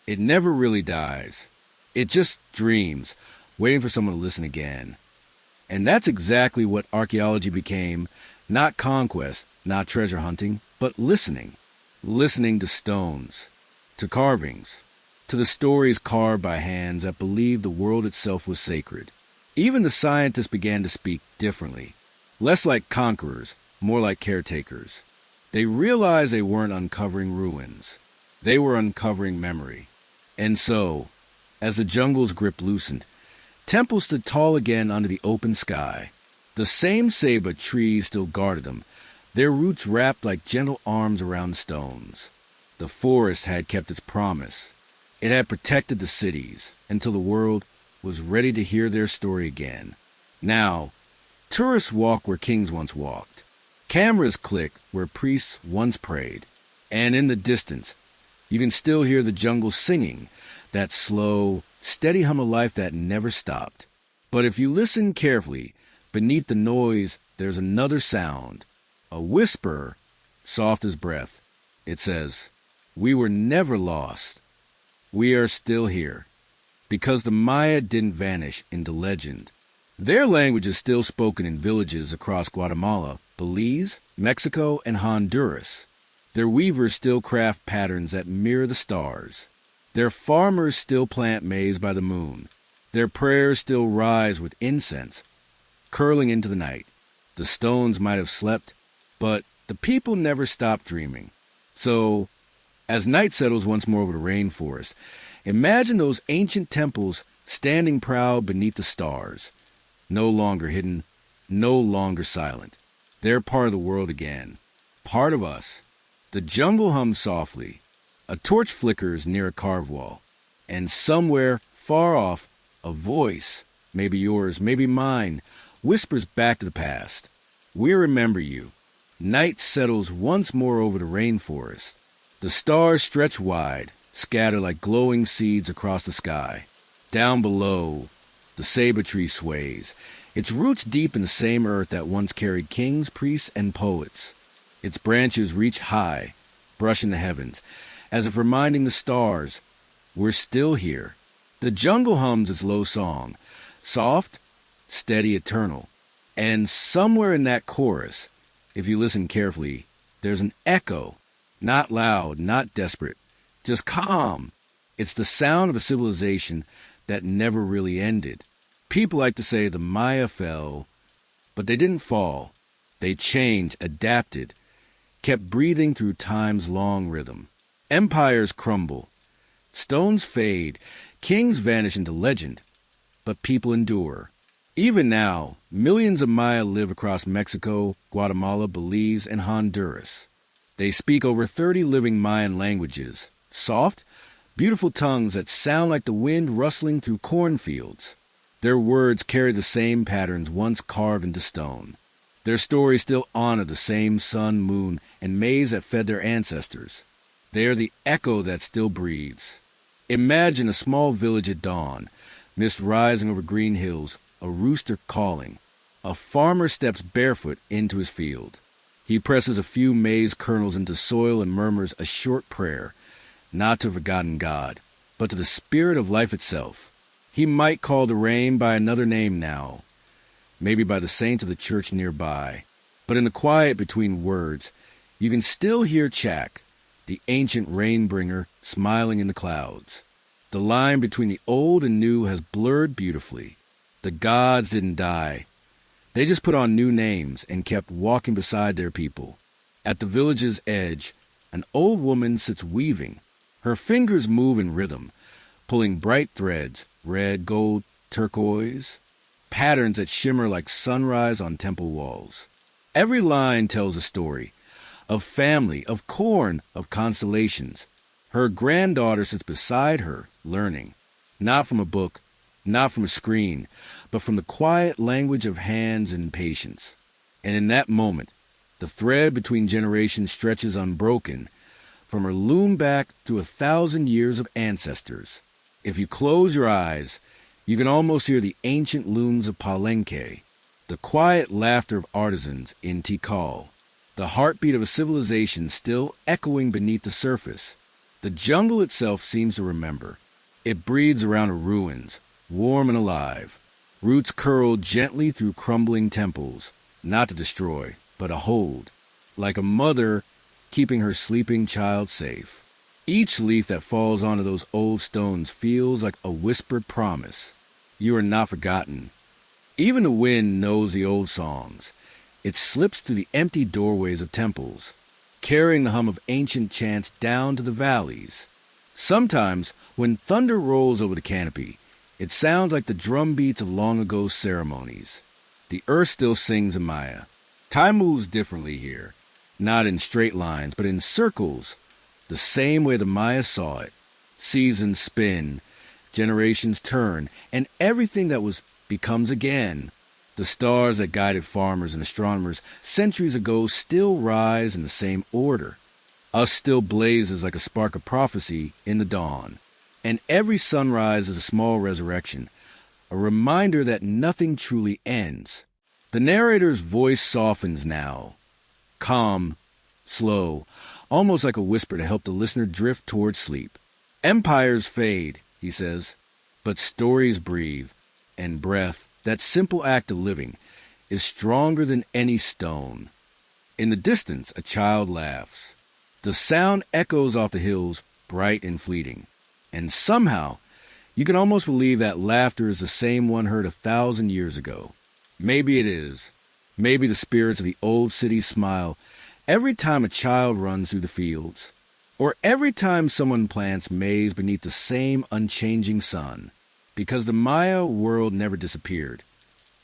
It never really dies. It just dreams, waiting for someone to listen again. And that's exactly what archaeology became, not conquest, not treasure hunting, but listening. Listening to stones, to carvings, to the stories carved by hands that believed the world itself was sacred. Even the scientists began to speak differently, less like conquerors, more like caretakers. They realized they weren't uncovering ruins. They were uncovering memory. And so, as the jungle's grip loosened, temples stood tall again under the open sky. The same ceiba trees still guarded them, their roots wrapped like gentle arms around stones. The forest had kept its promise. It had protected the cities until the world was ready to hear their story again. Now, tourists walk where kings once walked. Cameras click where priests once prayed. And in the distance, you can still hear the jungle singing, that slow, steady hum of life that never stopped. But if you listen carefully, beneath the noise, there's another sound. A whisper, soft as breath. It says, "We were never lost. We are still here." Because the Maya didn't vanish into legend. Their language is still spoken in villages across Guatemala, Belize, Mexico, and Honduras. Their weavers still craft patterns that mirror the stars. Their farmers still plant maize by the moon. Their prayers still rise with incense, curling into the night. The stones might have slept, but the people never stopped dreaming. So, as night settles once more over the rainforest, imagine those ancient temples standing proud beneath the stars. No longer hidden, no longer silent. They're part of the world again. Part of us. The jungle hums softly. A torch flickers near a carved wall. And somewhere, far off, a voice, maybe yours, maybe mine, whispers back to the past. We remember you. Night settles once more over the rainforest. The stars stretch wide, scatter like glowing seeds across the sky. Down below, the saber tree sways, its roots deep in the same earth that once carried kings, priests, and poets. Its branches reach high, brushing the heavens, as if reminding the stars, we're still here. The jungle hums its low song, soft, steady, eternal. And somewhere in that chorus, if you listen carefully, there's an echo, not loud, not desperate, just calm. It's the sound of a civilization that never really ended. People like to say the Maya fell, but they didn't fall. They changed, adapted, kept breathing through time's long rhythm. Empires crumble, stones fade, kings vanish into legend, but people endure. Even now, millions of Maya live across Mexico, Guatemala, Belize, and Honduras. They speak over 30 living Mayan languages, soft, beautiful tongues that sound like the wind rustling through cornfields. Their words carry the same patterns once carved into stone. Their stories still honor the same sun, moon, and maize that fed their ancestors. They are the echo that still breathes. Imagine a small village at dawn, mist rising over green hills, a rooster calling. A farmer steps barefoot into his field. He presses a few maize kernels into soil and murmurs a short prayer, not to a forgotten God, but to the spirit of life itself. He might call the rain by another name now, maybe by the saint of the church nearby. But in the quiet between words, you can still hear Chak, the ancient rain-bringer, smiling in the clouds. The line between the old and new has blurred beautifully. The gods didn't die. They just put on new names and kept walking beside their people. At the village's edge, an old woman sits weaving. Her fingers move in rhythm, pulling bright threads, red, gold, turquoise, patterns that shimmer like sunrise on temple walls. Every line tells a story, of family, of corn, of constellations. Her granddaughter sits beside her, learning, not from a book, not from a screen, but from the quiet language of hands and patience. And in that moment, the thread between generations stretches unbroken, from her loom back to 1,000 years of ancestors. If you close your eyes, you can almost hear the ancient looms of Palenque, the quiet laughter of artisans in Tikal, the heartbeat of a civilization still echoing beneath the surface. The jungle itself seems to remember. It breathes around the ruins, warm and alive. Roots curl gently through crumbling temples, not to destroy, but to hold, like a mother keeping her sleeping child safe. Each leaf that falls onto those old stones feels like a whispered promise. You are not forgotten. Even the wind knows the old songs. It slips through the empty doorways of temples, carrying the hum of ancient chants down to the valleys. Sometimes, when thunder rolls over the canopy, it sounds like the drum beats of long ago ceremonies. The earth still sings in Maya. Time moves differently here, not in straight lines, but in circles, the same way the Maya saw it. Seasons spin, generations turn, and everything that was becomes again. The stars that guided farmers and astronomers centuries ago still rise in the same order. Us still blazes like a spark of prophecy in the dawn. And every sunrise is a small resurrection, a reminder that nothing truly ends. The narrator's voice softens now, calm, slow, almost like a whisper to help the listener drift toward sleep. Empires fade, he says, but stories breathe, and breath, that simple act of living, is stronger than any stone. In the distance, a child laughs. The sound echoes off the hills, bright and fleeting. And somehow, you can almost believe that laughter is the same one heard 1,000 years ago. Maybe it is. Maybe the spirits of the old city smile every time a child runs through the fields, or every time someone plants maize beneath the same unchanging sun. Because the Maya world never disappeared.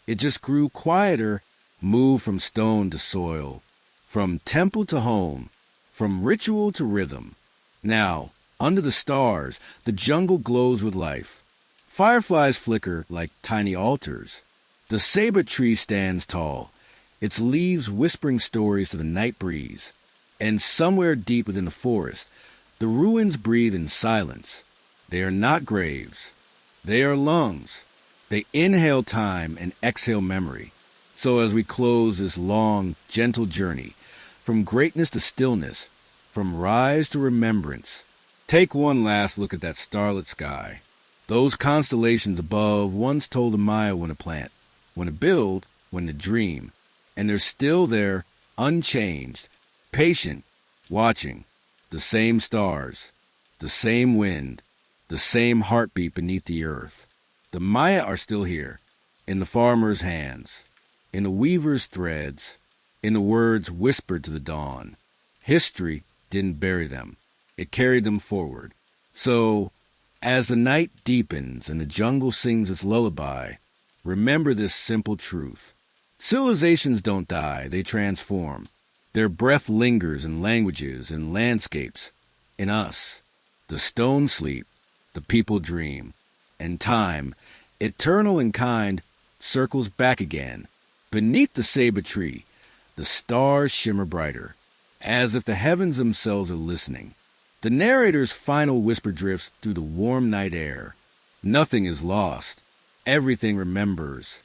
It just grew quieter, moved from stone to soil, from temple to home, from ritual to rhythm. Now, under the stars, the jungle glows with life. Fireflies flicker like tiny altars. The saber tree stands tall, its leaves whispering stories to the night breeze. And somewhere deep within the forest, the ruins breathe in silence. They are not graves. They are lungs. They inhale time and exhale memory. So as we close this long, gentle journey, from greatness to stillness, from rise to remembrance, take one last look at that starlit sky. Those constellations above once told the Maya when to plant, when to build, when to dream. And they're still there, unchanged, patient, watching. The same stars, the same wind, the same heartbeat beneath the earth. The Maya are still here, in the farmer's hands, in the weaver's threads, in the words whispered to the dawn. History didn't bury them. It carried them forward. So, as the night deepens and the jungle sings its lullaby, remember this simple truth. Civilizations don't die, they transform. Their breath lingers in languages and landscapes, in us. The stones sleep, the people dream, and time, eternal and kind, circles back again. Beneath the saber tree, the stars shimmer brighter, as if the heavens themselves are listening. The narrator's final whisper drifts through the warm night air. Nothing is lost. Everything remembers.